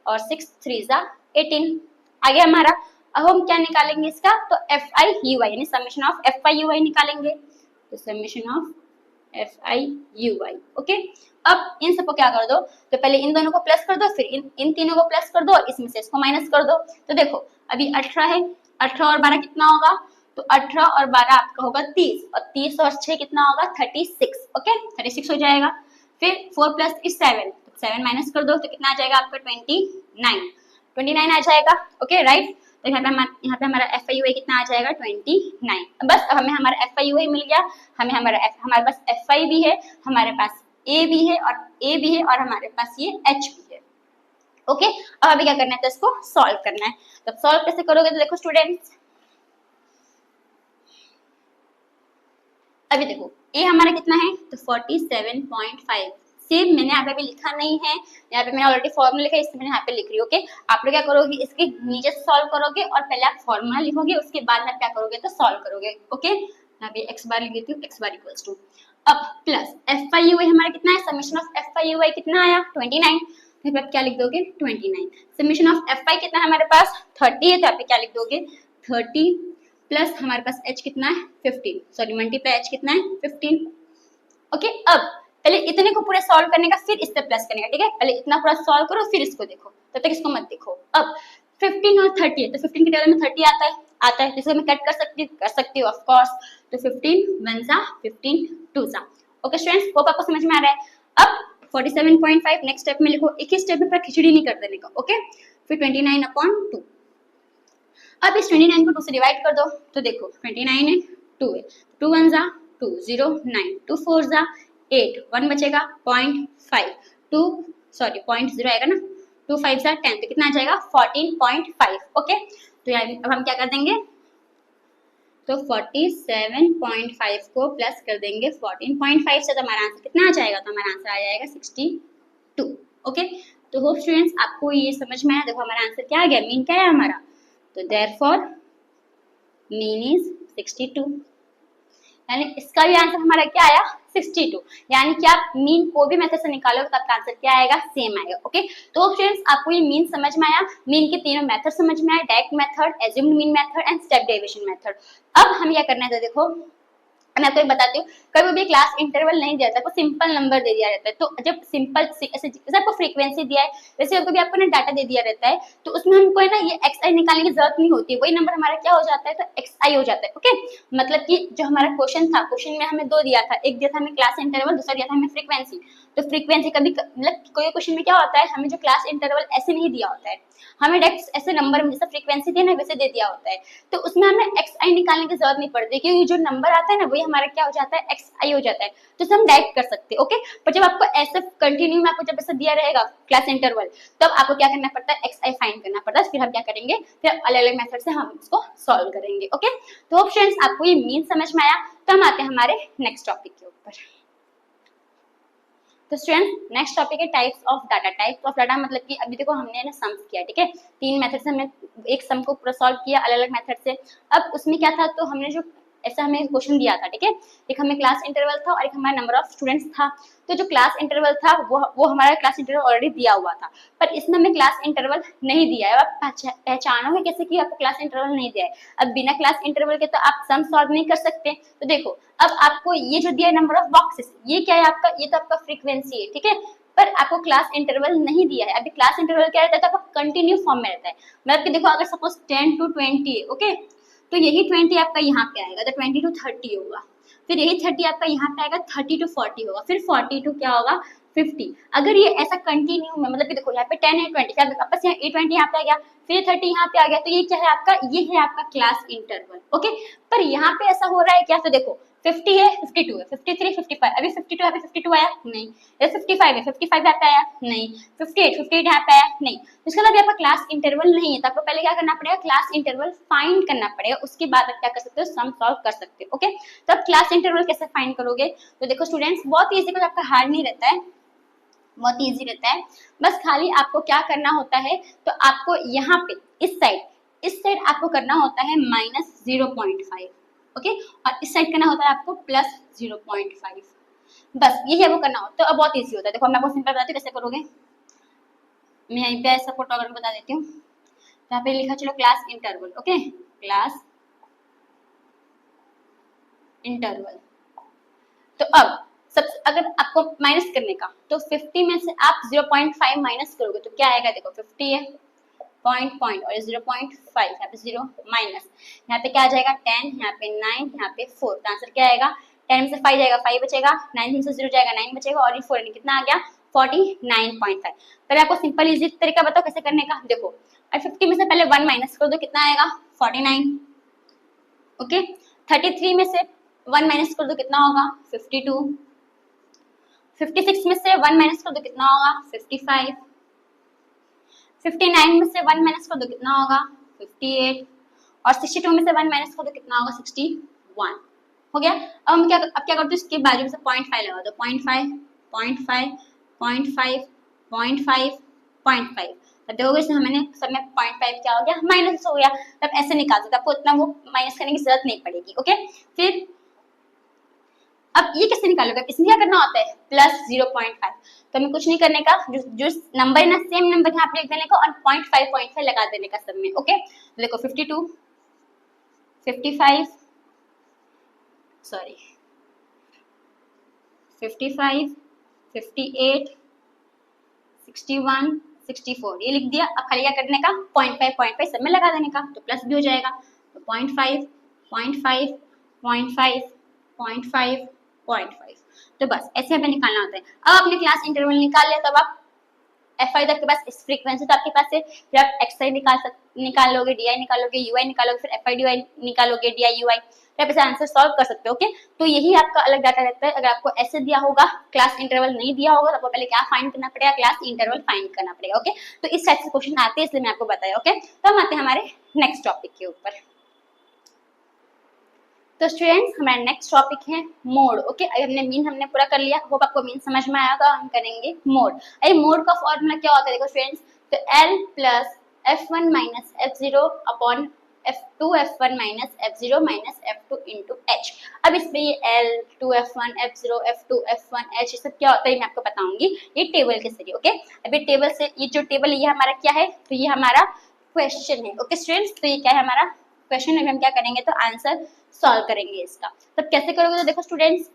और 6 3 सा 18 आ गया हमारा। अब हम क्या निकालेंगे इसका, तो fi ui यानी समेशन ऑफ fi ui निकालेंगे, तो summation of fi ui। Okay, अब इन सबको क्या कर दो, तो पहले इन दोनों को प्लस कर दो, फिर इन तीनों को प्लस कर दो और इसमें से इसको माइनस कर दो। तो देखो अभी 18 है, 18 और 12 कितना होगा, तो 18 और 12 आपका होगा 30, और 30 और 6 कितना होगा, 36। ओके, 36 हो जाएगा। फिर 4 + 3 7, 7 माइनस कर दो तो कितना आ जाएगा आपका 29 आ जाएगा। ओके राइट, तो यहाँ पे हमारा fi ui कितना आ जाएगा, 29। बस अब हमें हमारा fi ui मिल गया, हमारे पास fi भी है, हमारे पास a भी है और हमारे पास ये h भी है। ओके, अब अभी क्या करना है, तो इसको सॉल्व करना है। तो सॉल्व कैसे करोगे, तो देखो स्टूडेंट्स अभी देखो a हमारा कितना है, तो 47.5। सेम मैंने यहाँ पे भी लिखा नहीं है, यहाँ पे मैंने ऑलरेडी फॉर्मूला लिखा है, इसलिए मैंने यहाँ पे लिख रही हूँ। ओके, आप लोग क्या करोगे, इसके नीचे सॉल्व करोगे और पहले आप फॉर्मूला लिखोगे, उसके बाद में क्या करोगे, तो सॉल्व करोगे। ओके, यहाँ पे x बार लिख देती हूँ, x बार इक्वल्स टू अब प्लस fi ui हमारा कितना है, समेशन ऑफ fi ui कितना आया, 29। तो यहाँ पे क्या लिख दोगे, 29। समेशन ऑफ fi कितना है हमारे पास, 30 है, तो यहाँ पे क्या लिख दोगे, 30 प्लस हमारे पास h कितना है, 15, सॉरी मल्टीप्लाई h कितना है, 15। ओके, अब पहले इतने को पूरे सॉल्व करने का, फिर इससे प्लस करने का, ठीक है। पहले इतना पूरा सॉल्व करो फिर इसको देखो, तब तक इसको मत देखो। अब 15 और 30 है, तो 15 के टेबल में 30 आता है, जिसको मैं कट कर सकती हूँ ऑफ कोर्स। तो 15 1 सा 15 2 सा। ओके स्टूडेंट्स, होप आपको समझ में आ रहा है। अब 47.5 नेक्स्ट स्टेप में लिखो, एक ही स्टेप में पूरा खिचड़ी नहीं कर देने का। ओके, फिर 29/2। अब इस 29 को 2 से डिवाइड कर दो, तो देखो 29 है, 2 है, 2 1 जा 2, 0 9, 2 4 जा 8, 1 बचेगा 0.5, 2 सॉरी 0.0 आएगा ना, 2 5 जा 10, तो कितना आ जाएगा 14.5। ओके, तो यानी अब हम क्या कर देंगे, तो 47.5 को प्लस कर देंगे 14.5 से, तो हमारा आंसर कितना आ जाएगा, तो हमारा आंसर आ जाएगा 62। ओके, तो होप स्टूडेंट्स आपको ये समझ में आया। देखो हमारा आंसर क्या आ गया, मीन क्या है हमारा, तो देयरफॉर मीन इज 62, यानी इसका भी आंसर हमारा क्या आया 62। यानी कि आप मीन को भी मेथड से निकालोगे तो आपका आंसर क्या आएगा, सेम आएगा। ओके, तो फ्रेंड्स आपको ये मीन समझ में आया, मीन के तीनों मेथड समझ में आया, direct method, assumed mean method and step deviation method. अब हम क्या करना है, तो देखो मैं आपको बताती हूँ, कभी भी क्लास इंटरवल नहीं दिया जाता, आपको सिंपल नंबर दे दिया रहता है। तो जब सिंपल ऐसे जैसे आपको फ्रीक्वेंसी दिया है, वैसे कभी आपको ना डाटा दे दिया रहता है, तो उसमें हमको है ना ये एक्स आई निकालने की जरूरत नहीं होती, वही नंबर हमारा क्या हो जाता है, तो एक्स आई हो जाता है। ओके, मतलब कि जो हमारा क्वेश्चन था, क्वेश्चन में हमें दो दिया था, एक दिया था हमें क्लास इंटरवल, दूसरा दिया था हमें फ्रीक्वेंसी। तो फ्रीक्वेंसी कभी मतलब कोई क्वेश्चन में क्या होता है, हमें जो क्लास इंटरवल ऐसे नहीं दिया होता है, हमें डायरेक्ट ऐसे नंबर में जैसे फ्रीक्वेंसी दी ना वैसे दे दिया होता है, तो उसमें हमें एक्स आई निकालने की जरूरत नहीं पड़ती, क्योंकि जो नंबर आता है ना वही हमारा क्या हो जाता है, एक्स आई हो जाता है, तो हम डायरेक्ट कर सकते हैं। ओके, पर जब आपको ऐसे कंटिन्यू में आपको जब ऐसा दिया रहेगा क्लास इंटरवल, तब आपको क्या करना पड़ता है, एक्स आई फाइंड करना पड़ता है। फिर हम क्या करेंगे, फिर अलग अलग मेथड से हम इसको सॉल्व करेंगे। ओके, तो फ्रेंड्स आपको ये मीन समझ में आया, तो हम आते हैं हमारे नेक्स्ट टॉपिक के ऊपर। तो स्टूडेंट नेक्स्ट टॉपिक है types of data. Types of data मतलब कि अभी देखो हमने ना सम्स किया, ठीक है, तीन मेथड से हमने एक सम को पूरा सॉल्व किया अलग अलग मेथड से। अब उसमें क्या था, तो हमने जो ऐसा हमें क्वेश्चन दिया था, ठीक है, एक हमें क्लास इंटरवल था और एक हमारा नंबर ऑफ स्टूडेंट्स था। तो जो क्लास इंटरवल था वो हमारा क्लास इंटरवल ऑलरेडी दिया हुआ था, पर इसमें हमें क्लास इंटरवल नहीं दिया है। आप पहचानोगे कैसे कि आपको क्लास इंटरवल नहीं दिया है, अब बिना क्लास इंटरवल के तो आप सम सॉल्व नहीं कर सकते। तो देखो अब आपको ये जो दिया है नंबर ऑफ बॉक्सेस, ये क्या है आपका, ये तो आपका फ्रीक्वेंसी है, ठीक है, पर आपको क्लास इंटरवल नहीं दिया है। अभी क्लास इंटरवल क्या रहता है, तो आपका कंटिन्यू फॉर्म में रहता है। मतलब कि देखो अगर सपोज 10 to 20 है, ओके, तो यही 20 आपका यहाँ पे आएगा, तो 20 to 30 होगा, फिर यही 30 आपका यहाँ पे आएगा, 30 to 40 होगा, फिर 40 to क्या होगा 50। अगर ये ऐसा कंटिन्यू में, मतलब कि देखो यहाँ पे 10 है, 20 आपस यहाँ 20 यहाँ पे आ गया, फिर 30 यहाँ पे आ गया, तो ये क्या है आपका, ये है आपका क्लास इंटरवल। ओके, पर यहाँ पे ऐसा हो रहा है क्या, तो देखो 50 है, 52 है, 53 55, अभी 52 यहाँ पे 52 आया नहीं, 55 है, 55 यहाँ पे आया नहीं, 58 यहाँ पे आया नहीं, इसका मतलब आपका क्लास इंटरवल नहीं है। तो आपको पहले क्या करना पड़ेगा, क्लास इंटरवल फाइंड करना पड़ेगा, उसके बाद आप क्या कर सकते हो, सम सॉल्व कर सकते हो। ओके, तो आप क्लास इंटरवल कैसे फाइंड करोगे, तो देखो स्टूडेंट्स बहुत ईजी, कुछ आपका हार्ड नहीं रहता है, बहुत ईजी रहता है। बस खाली आपको क्या करना होता है, तो आपको यहाँ पे इस साइड आपको करना होता है -0.5, ओके, और इस साइड करना होता है आपको +0.5, बस यही है वो करना होता है। अब बहुत ईजी होता है, देखो मैं आपको सिंपल बताती हूँ कैसे करोगे। मैं यहीं पे ऐसा फोटोग्राफ बता देती हूँ, यहाँ पे लिखा चलो class interval, okay, class interval. तो अब सबसे अगर आपको माइनस करने का, तो 50 में से आप 0.5 माइनस करोगे तो क्या आएगा, देखो 50 है, पॉइंट और 0.5, यहाँ पे 0 माइनस, यहाँ पे क्या आ जाएगा 10, यहाँ पे 9, यहाँ पे 4, तो आंसर क्या आएगा, 10 में से 5 जाएगा 5 बचेगा, 9 में से 0 जाएगा 9 बचेगा, और ये 4 कितना आ गया 49.5। पहले आपको सिंपल इजी तरीका बताओ कैसे करने का, देखो 50 में से पहले 1 माइनस कर दो, कितना आएगा 49, ओके, 33 में से 1 माइनस कर दो, कितना होगा 52, 56 में से 1 माइनस कर दो, कितना होगा 55, 59 में से 1 माइनस कर दो, कितना होगा 58, और 62 में से 1 माइनस कर दो, कितना होगा 61। हो गया। अब हम क्या करते हैं, इसके बाजू में से 0.5 लगा दो, 0.5 0.5 0.5 0.5 0.5, तब देखोगे इसमें हमने सब में 0.5 क्या हो गया माइनस हो गया, तब ऐसे निकाल सकते, आपको उतना वो माइनस करने की जरूरत नहीं पड़ेगी। ओके, फिर अब ये कैसे निकालोगे, इसमें क्या करना होता है +0.5, तो हमें कुछ नहीं करने का, जो नंबर है ना सेम नंबर यहाँ पे लिख देने का और 0.5 लगा देने का सब में। ओके, तो देखो 52 55 सॉरी 55 58 61 64 ये लिख दिया। अब खाली क्या करने का 0.5 सब में लगा देने का, तो प्लस भी हो जाएगा, तो 0.5 0.5 0.5 0.5 0.5, तो बस ऐसे हमें निकालना होता है। अब आपने क्लास इंटरवल निकाल लिया, तब आप Fi तो आपके पास इस फ्रीक्वेंसी तो आपके पास है, फिर आप Xi निकालोगे, Di निकालोगे, Ui निकालोगे, फिर Fi Dy निकालोगे, Di Ui, तो आप ऐसे आंसर सॉल्व कर सकते हो। ओके, तो यही आपका अलग डाटा रहता है। अगर आपको ऐसे दिया होगा, क्लास इंटरवल नहीं दिया होगा, तो आपको पहले क्या फाइंड करना पड़ेगा, क्लास इंटरवल फाइंड करना पड़ेगा। ओके, तो इस टाइप से क्वेश्चन आते हैं, इसलिए मैं आपको बताया। ओके, तो हम आते हैं हमारे नेक्स्ट टॉपिक के ऊपर। तो स्टूडेंट्स हमारा नेक्स्ट टॉपिक है मोड। ओके, अभी हमने मीन हमने पूरा कर लिया, होप आपको मीन समझ में आया होगा। हम करेंगे मोड। अरे मोड का फॉर्मूला क्या होता है देखो स्टूडेंट्स, तो L plus F1 minus F0 upon F2 F1 minus F0 minus F2 into H। अब इसमें ये L 2 F1 F0 F2 F1 H ये सब क्या होता है मैं आपको बताऊंगी, ये टेबल के जरिए। ओके, अभी टेबल से ये जो टेबल है ये हमारा क्या है, तो ये हमारा क्वेश्चन है। ओके स्टूडेंट्स, तो ये क्या है हमारा क्वेश्चन। अभी हम क्या करेंगे, तो आंसर सॉल्व करेंगे इसका। तो कैसे करोगे, तो देखो स्टूडेंट्स,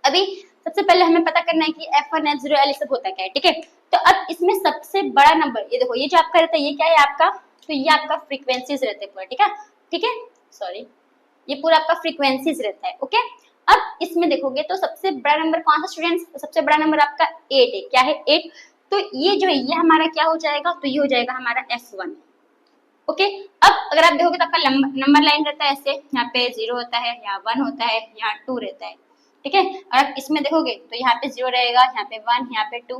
अभी सबसे पहले हमें पता करना है कि F1 F0 L सब होता क्या है। ठीक है, तो अब इसमें सबसे बड़ा नंबर ये देखो, ये जो आपका रहता है ये क्या है आपका, तो ये आपका फ्रीक्वेंसीज रहते हैं पूरा। ठीक है, ठीक है, सॉरी, ये पूरा आपका फ्रीक्वेंसीज रहता है। ओके, अब इसमें देखोगे तो सबसे बड़ा नंबर कौन सा स्टूडेंट्स, तो सबसे बड़ा नंबर आपका 8 है। क्या है 8, तो ये जो है ये हमारा क्या हो जाएगा, तो ये हो जाएगा हमारा F1। ओके, अब अगर आप देखोगे तो आपका नंबर लाइन रहता है ऐसे, यहाँ पे 0 होता है, यहाँ 1 होता है, यहाँ 2 रहता है। ठीक है, और आप इसमें देखोगे तो यहाँ पे 0 रहेगा, यहाँ पे 1, यहाँ पे 2,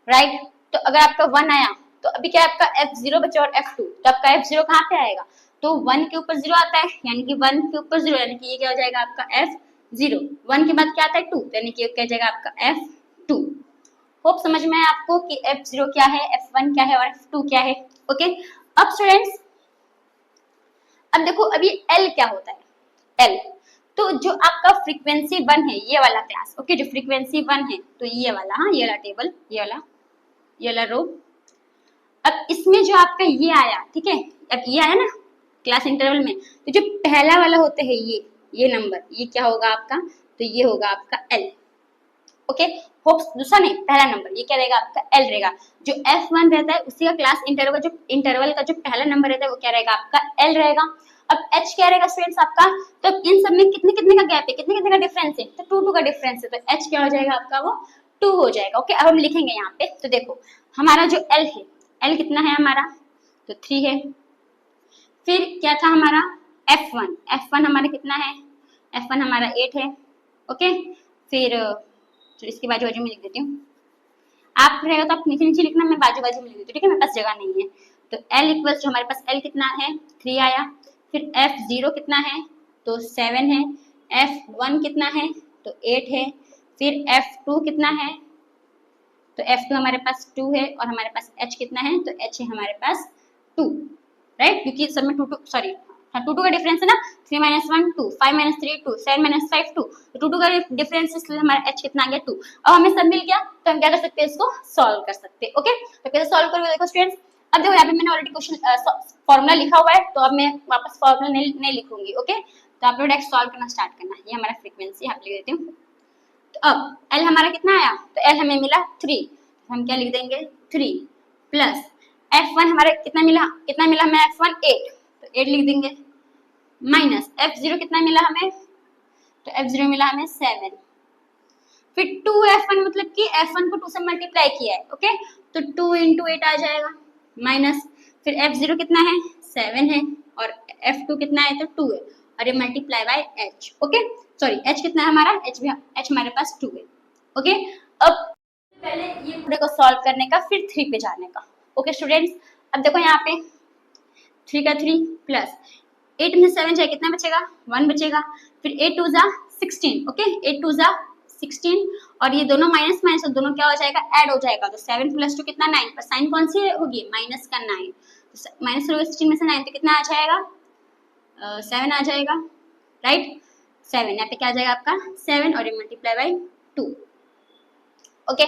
राइट। तो अगर आपका 1 आया तो अभी क्या आपका F0 बचा और F2, तो आपका F0 कहाँ पे आएगा, तो 1 के ऊपर 0 आता है, यानी कि 1 के ऊपर 0, यानी कि ये क्या हो जाएगा आपका F0। 1 के बाद क्या आता है 2, यानी कि क्या हो जाएगा आपका F2। होप समझ में आया आपको कि F0 क्या है, F1 क्या है और F2 क्या है। ओके, अब स्टूडेंट्स अब देखो अभी L क्या होता है, L तो जो आपका फ्रीक्वेंसी 1 है ये वाला क्लास। ओके, जो फ्रीक्वेंसी 1 है तो ये वाला, हाँ ये वाला टेबल, ये वाला रो। अब इसमें जो आपका ये आया, ठीक है, अब ये आया ना क्लास इंटरवल में, तो जो पहला वाला होता है ये नंबर, ये क्या होगा आपका, तो ये होगा आपका L। ओके, होप्स दूसरा नहीं, पहला नंबर ये क्या रहेगा आपका L रहेगा। जो F1 रहता है उसी का क्लास इंटरवल का जो पहला नंबर रहता है वो क्या रहेगा आपका L रहेगा। अब H क्या रहेगा स्टूडेंट्स आपका, तो इन सब में कितने कितने का गैप है, कितने कितने का डिफरेंस है, तो 2 2 का डिफरेंस है, तो H क्या हो जाएगा आपका, वो 2 हो जाएगा। ओके, अब हम लिखेंगे यहाँ पे, तो देखो हमारा जो L है, L कितना है हमारा, तो 3 है। फिर क्या था हमारा F1 हमारा कितना है, F1 हमारा 8 है। ओके, फिर तो इसके बाजू बाजू में लिख देती हूँ, आप रहेगा तो आप नीचे नीचे लिखना, मैं बाजू बाजू में लिख देती हूँ। ठीक है, मेरे पास जगह नहीं है। तो L इक्वल्स जो हमारे पास L कितना है 3 आया, फिर F0 कितना है, तो 7 है, F1 कितना है, तो 8 है, फिर F2 कितना है, तो F2 हमारे पास 2 है, और हमारे पास H कितना है, तो H है हमारे पास 2, राइट, क्योंकि सब में 2 2 सॉरी 2 2 का डिफरेंस है ना, 3 - 1 2, 5 - 3 2, 7 - 5 2, तो 2 2 का डिफरेंस, इसलिए हमारा H कितना आ गया 2। अब हमें सब मिल गया, तो हम क्या कर सकते हैं, इसको सॉल्व कर सकते हैं। ओके, तो कैसे सॉल्व करोगे देखो स्टूडेंट्स, अब देखो यहाँ पे मैंने ऑलरेडी क्वेश्चन फॉर्मूला लिखा हुआ है, तो अब मैं वापस फॉर्मूला नहीं लिखूंगी। ओके, तो आप लोग डायरेक्ट सॉल्व करना स्टार्ट करना। ये हमारा फ्रीक्वेंसी यहाँ पे लिख देती हूँ। तो अब L हमारा कितना आया, तो L हमें मिला 3, हम क्या लिख देंगे 3 प्लस F1 हमारे कितना मिला हमें F1 8, तो 8 लिख देंगे, माइनस F0 कितना मिला हमें, तो F0 मिला हमें 7, फिर 2F1 मतलब कि F1 को 2 से मल्टीप्लाई किया है। ओके, तो 2 × 8 आ जाएगा, माइनस फिर F0 कितना है 7 है, और F2 कितना है, तो 2 है, और ये multiply by H। Okay, sorry H कितना है हमारा, H हमारे पास 2 है। ओके, अब पहले ये पूरे को सॉल्व करने का, फिर 3 पे जाने का। ओके स्टूडेंट्स, अब देखो यहाँ पे 3 का 3 प्लस 8 में 7 जाए कितना बचेगा, 1 बचेगा, फिर 8 2 जा 16। ओके, 8 2 जा 16, और ये दोनों माइनस माइनस, तो दोनों क्या हो जाएगा, ऐड हो जाएगा, तो 7 + 2 कितना 9, पर साइन कौन सी होगी, माइनस का 9, तो माइनस करोगे 16 में से 9 तो कितना आ जाएगा, 7 आ जाएगा, राइट, 7 यहाँ पे क्या आ जाएगा आपका 7, और ये मल्टीप्लाई बाय 2। ओके,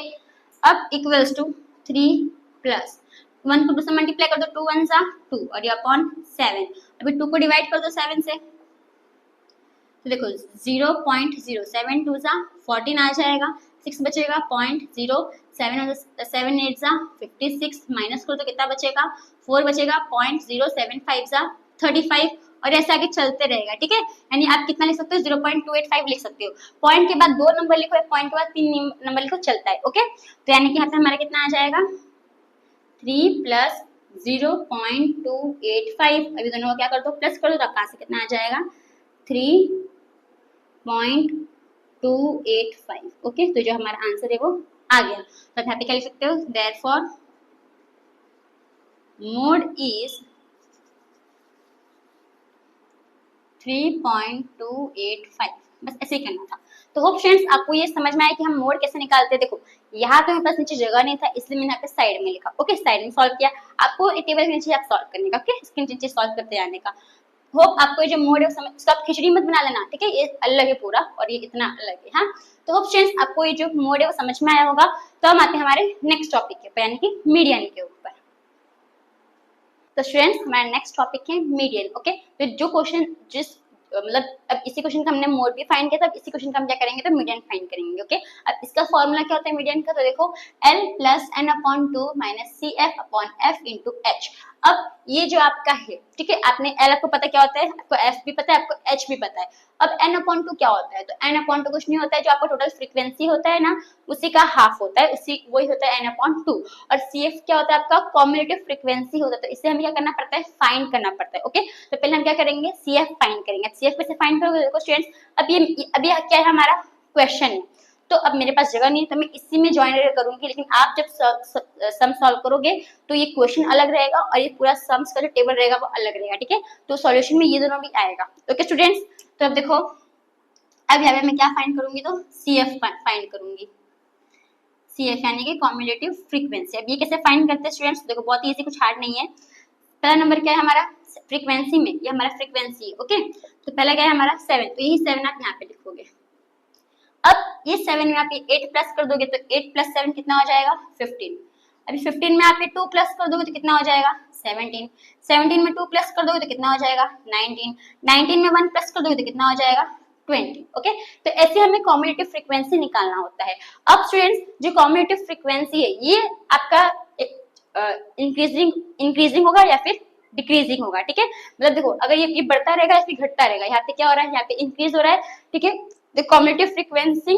अब इक्वल्स टू 3 प्लस 1 को 2 से मल्टीप्लाई कर दो, 2 1 जा 2, और ये अपॉन 7, अभी 2 को डिवाइड कर दो 7 से, तो देखो 0.0, 7 2 जा 14 आ जाएगा, 6 बचेगा 0.0, 7 8 जा 56, माइनस करो तो कितना बचेगा 4 बचेगा, 0.075 जा 35, और ऐसे आगे चलते रहेगा, ठीक है। यानी आप कितना लिख सकते हो, 0.285 लिख सकते हो। पॉइंट के बाद 2 नंबर लिखो, एक पॉइंट के बाद 3 नंबर लिखो, चलता है, ओके। तो यानी कि यहाँ पे हमारा कितना आ जाएगा, 3 प्लस 0.285, अभी दोनों को क्या कर दो, प्लस कर दो, तो कहाँ से कितना आ जाएगा, 3.285, ओके। तो जो हमारा आंसर है वो आ गया। तो यहाँ पे क्या लिख सकते हो, देयरफॉर मोड इज 3.285, बस ऐसे ही करना था। तो होप फ्रेंड्स आपको ये समझ में आया कि हम मोड कैसे निकालते हैं। देखो यहाँ तो मेरे पास नीचे जगह नहीं था, इसलिए मैंने यहाँ पे साइड में लिखा, ओके, साइड में सॉल्व किया। आपको टेबल के नीचे आप सॉल्व करने का, ओके, इसके नीचे सॉल्व करते जाने का। होप आपको ये जो मोड है समझ, इसका आप खिचड़ी मत बना लेना, ठीक है, ये अलग है पूरा और ये इतना अलग है, हाँ। तो होप फ्रेंड्स आपको ये जो मोड है वो समझ में आया होगा। तो हम आते हैं हमारे नेक्स्ट टॉपिक के ऊपर, यानी कि मीडियन के ऊपर। तो स्टूडेंट्स हमारा नेक्स्ट टॉपिक है मीडियन, ओके। तो जो क्वेश्चन जिस मतलब अब इसी क्वेश्चन का हमने मोड भी फाइंड किया था, अब इसी क्वेश्चन का हम क्या करेंगे, तो मीडियन फाइंड करेंगे, ओके। अब इसका फॉर्मूला क्या होता है मीडियन का, तो देखो L plus n/2 minus CF/F into H। अब ये जो आपका है, ठीक है, आपने L आपको पता क्या होता है, आपको F भी पता है, आपको H भी पता है। अब n/2 क्या होता है, तो n/2 कुछ नहीं होता है, जो आपका टोटल फ्रीक्वेंसी होता है ना, उसी का हाफ होता है, उसी वही होता है n/2। और CF क्या होता है, आपका कम्युलेटिव फ्रीक्वेंसी होता है। तो इसे हमें क्या करना पड़ता है, फाइंड करना पड़ता है, ओके। तो पहले हम क्या करेंगे, CF फाइंड करेंगे। CF कैसे फाइंड करोगे, देखो स्टूडेंट्स, अब ये क्या है, हमारा क्वेश्चन है। तो अब मेरे पास जगह नहीं है, तो मैं इसी में ज्वाइन करूंगी, लेकिन आप जब सम सॉल्व करोगे तो ये क्वेश्चन अलग रहेगा और ये पूरा सम्स का जो टेबल रहेगा वो अलग रहेगा, ठीक है। तो सॉल्यूशन में ये दोनों भी आएगा, ओके स्टूडेंट्स। तो अब देखो, अब यहाँ पे मैं क्या फाइंड करूंगी, तो CF फाइंड करूंगी। CF यानी कि कम्युलेटिव फ्रीक्वेंसी। अब ये कैसे फाइंड करते हैं स्टूडेंट्स, देखो बहुत ही इजी, कुछ हार्ड नहीं है। पहला नंबर क्या है हमारा, फ्रीक्वेंसी में, ये हमारा फ्रीक्वेंसी है, ओके। तो पहला क्या है हमारा 7, तो यही 7 आप यहाँ पे लिखोगे। अब ये 7 में आप ये 8 प्लस कर दोगे, तो 8 प्लस 7 कितना हो जाएगा, 15। अभी 15 में आप ये 2 प्लस कर दोगे तो कितना हो जाएगा, 17। 17 में 2 प्लस कर दोगे तो कितना हो जाएगा, 19। 19 में 1 प्लस कर दोगे तो कितना हो जाएगा, 20, ओके। तो ऐसे हमें कम्युलेटिव फ्रीक्वेंसी निकालना होता है। अब स्टूडेंट्स जो कम्युलेटिव फ्रीक्वेंसी है, ये आपका इंक्रीजिंग होगा या फिर डिक्रीजिंग होगा, ठीक है। मतलब देखो अगर ये बढ़ता रहेगा या फिर घटता रहेगा, यहाँ पे क्या हो रहा है, यहाँ पे इंक्रीज हो रहा है, ठीक है। तो कम्युलेटिव फ्रीक्वेंसी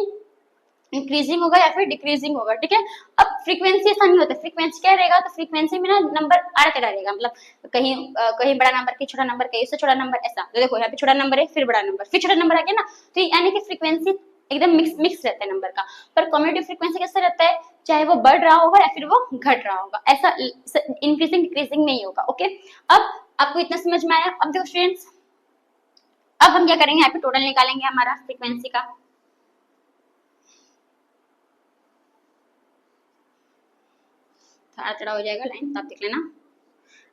इंक्रीजिंग होगा या फिर डिक्रीजिंग होगा, ठीक है। अब फ्रीक्वेंसी ऐसा नहीं होता, फ्रीक्वेंसी क्या रहेगा, तो फ्रीक्वेंसी में ना नंबर आड़ा चढ़ा रहेगा, मतलब कहीं कहीं बड़ा नंबर, कहीं छोटा नंबर, कहीं उससे छोटा नंबर, ऐसा। तो देखो यहाँ पे छोटा नंबर है, फिर बड़ा नंबर, फिर छोटा नंबर आ गया ना, तो यानी कि फ्रीक्वेंसी एकदम मिक्स रहता है नंबर का। पर कम्युलेटिव फ्रीक्वेंसी कैसा रहता है, चाहे वो बढ़ रहा होगा या फिर वो घट रहा होगा, ऐसा इंक्रीजिंग डिक्रीजिंग नहीं होगा, ओके। अब आपको इतना समझ में आया। अब देखो स्टूडेंट्स, अब हम क्या करेंगे, यहाँ पे टोटल निकालेंगे हमारा फ्रीक्वेंसी का। थोड़ा थोड़ा हो जाएगा लाइन, तो आप देख लेना।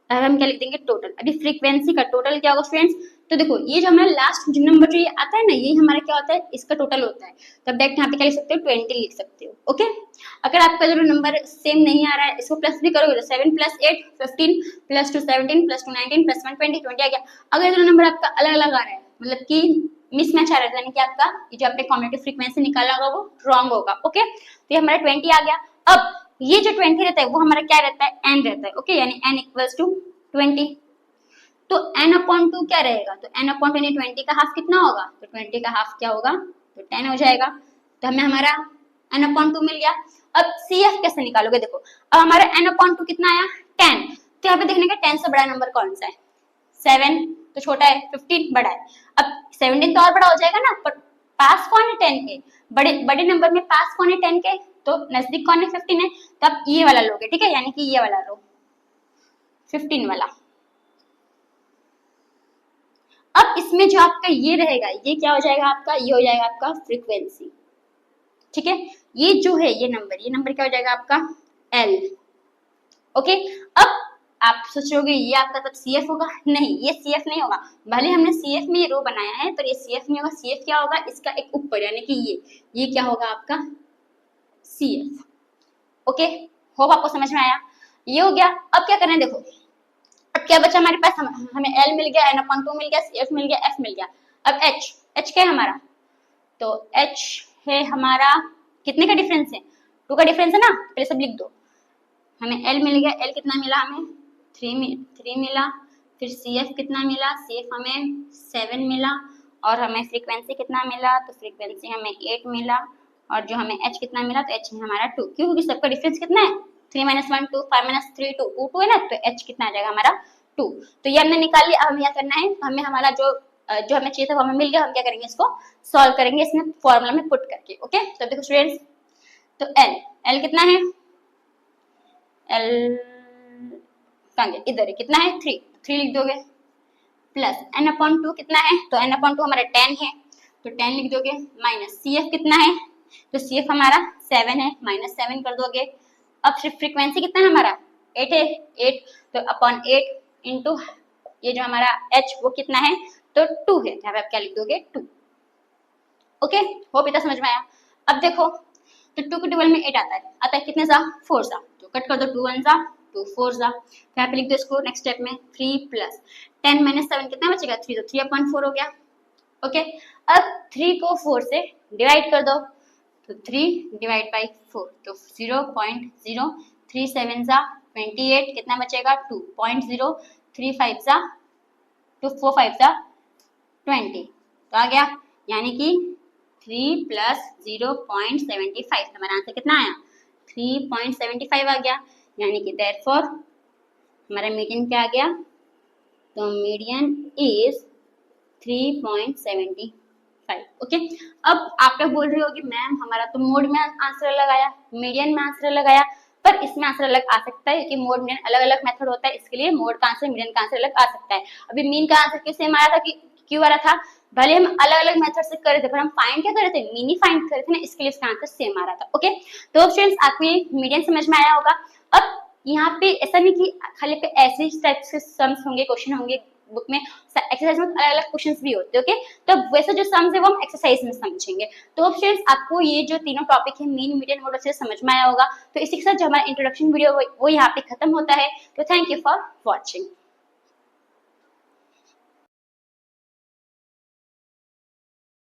अब हम क्या लिख देंगे, टोटल। अभी फ्रीक्वेंसी का टोटल क्या होगा स्टूडेंट्स, तो देखो ये जो हमारा लास्ट जो नंबर जो ये आता है ना, ये हमारा क्या होता है, इसका टोटल होता है। तो डायरेक्ट यहाँ पे क्या लिख सकते हो, 20 लिख सकते हो, ओके। अगर आपका जो नंबर सेम नहीं आ रहा है, इसको प्लस भी करोगे तो 7 प्लस 8 15 प्लस 2 17 प्लस 2 19 प्लस 1 20 आ गया। अगर जो नंबर आपका अलग अलग आ रहा है, मतलब कि मिसमैच आ रहा है, यानी कि आपका जो आपने कम्युलेटिव फ्रीक्वेंसी निकाला होगा वो रॉन्ग होगा, ओके। तो ये हमारा 20 आ गया। अब ये जो 20 रहता है वो हमारा क्या रहता है, n रहता है, ओके, यानी n इक्वल्स टू 20। तो n/2 क्या रहेगा, तो n/20 20 का हाफ कितना होगा, तो 20 का हाफ क्या होगा, तो 10 हो जाएगा। तो हमें हमारा n/2 मिल गया। अब CF कैसे निकालोगे, देखो अब हमारा n/2 कितना आया, 10। तो यहाँ पे देखने का 10 से बड़ा नंबर कौन सा है, 7 तो छोटा है, 15 बड़ा है। अब 17 तो और बड़ा हो जाएगा ना, पर पास कौन है 10 के, बड़े नंबर में पास कौन है 10 के, तो नजदीक कौन है, 15 है। तो आप ये वाला लोगे, ठीक है, यानी कि ये वाला लो 15 वाला। अब इसमें जो आपका ये रहेगा, ये क्या हो जाएगा आपका, ये हो जाएगा आपका फ्रीक्वेंसी, ठीक है। ये जो है ये नंबर क्या हो जाएगा आपका, L, ओके। अब आप सोचोगे ये आपका तब CF होगा, नहीं ये CF नहीं होगा। भले हमने CF में ये रो बनाया है, तो ये CF नहीं होगा। CF क्या होगा, इसका एक ऊपर, यानी कि ये क्या होगा आपका CF, ओके। होप आपको समझ में आया, ये हो गया। अब क्या करना है, देखो अब क्या बचा हमारे पास, हमें L मिल गया, n/2 मिल गया, CF मिल गया, F मिल गया। अब H क्या है हमारा, तो H है हमारा, कितने का डिफरेंस है, 2 का डिफरेंस है ना, पहले सब लिख दो। हमें L मिल गया, L कितना मिला हमें, 3 मिला, फिर CF कितना मिला, CF हमें 7 मिला, और हमें फ्रीक्वेंसी कितना मिला, तो फ्रीक्वेंसी हमें 8 मिला, और जो हमें H कितना मिला, तो H हमारा 2, क्योंकि सबका डिफरेंस कितना है 3 - 1 2, 5 - 3 2, 2 है ना, तो H कितना आ जाएगा हमारा 2। तो ये हमने निकाल लिया। अब हमें क्या करना है, हमें हमारा जो हमें चाहिए था वो हमें मिल गया। हम क्या करेंगे, इसको सॉल्व करेंगे इसमें फॉर्मूला में पुट करके। ओके, तो देखो स्टूडेंट्स, तो L कितना है, L इधर है, कितना है 3, 3 लिख दोगे, प्लस n/2 कितना है, तो n/2 हमारा 10 है, तो 10 लिख दोगे, माइनस CF कितना है, तो CF हमारा 7 है, माइनस 7 कर दोगे। अब सिर्फ फ्रीक्वेंसी कितना है हमारा 8 है, 8 तो अपॉन 8 इंटू ये जो हमारा H वो कितना है, तो 2 है, यहाँ पे आप क्या लिख दोगे 2। ओके, होप इतना समझ में आया। अब देखो, तो 2 के डबल में 8 आता है कितने सा, 4 सा, तो कट कर दो, 2 1 सा 2 4 सा, तो यहाँ पे लिख दो इसको नेक्स्ट स्टेप में 3 प्लस 10 - 7 कितना बचेगा 3, तो 3/4 हो गया। ओके, अब 3 को 4 से डिवाइड कर दो, तो 3 डिवाइड बाई 4, तो 0.0, 3 7 सा 28, कितना बचेगा 2.0, 3 5 सा 2 4 5 सा 20, तो आ गया, यानी कि 3 प्लस 0.75, तो हमारा आंसर कितना आया 3.75 आ गया, यानी कि देयरफॉर हमारा मीडियन क्या आ गया, तो मीडियन इज 3.75। ओके, अब आप लोग बोल रही होगी मैम हमारा तो मोड में आंसर अलग आया, मीडियन में आंसर अलग आया, पर इसमें आंसर अलग आ सकता है क्योंकि मोड मीडियन अलग अलग मेथड होता है, इसके लिए मोड का आंसर मीडियन का आंसर अलग आ सकता है। अभी मीन का आंसर क्यों सेम आया था, क्यों आ रहा था, भले हम अलग अलग मेथड से कर रहे थे पर हम फाइंड क्या कर रहे थे, मीन ही फाइंड कर रहे थे ना, इसके लिए इसका आंसर सेम आ रहा था। ओके, तो स्टूडेंट्स आपको ये मीडियन समझ में आया होगा। अब यहाँ पे ऐसा नहीं कि खाली पे ऐसे टाइप के सम्स होंगे, क्वेश्चन होंगे बुक में, एक्सरसाइज में अलग अलग क्वेश्चंस भी होते हैं। ओके, तो वैसे जो सम्स है वो हम एक्सरसाइज में समझेंगे। तो फ्रेंड्स आपको ये जो तीनों टॉपिक है मीन मीडियन मोड अच्छे से समझ में आया होगा। तो इसी के साथ जो हमारा इंट्रोडक्शन वीडियो वो यहाँ पे खत्म होता है। तो थैंक यू फॉर वॉचिंग।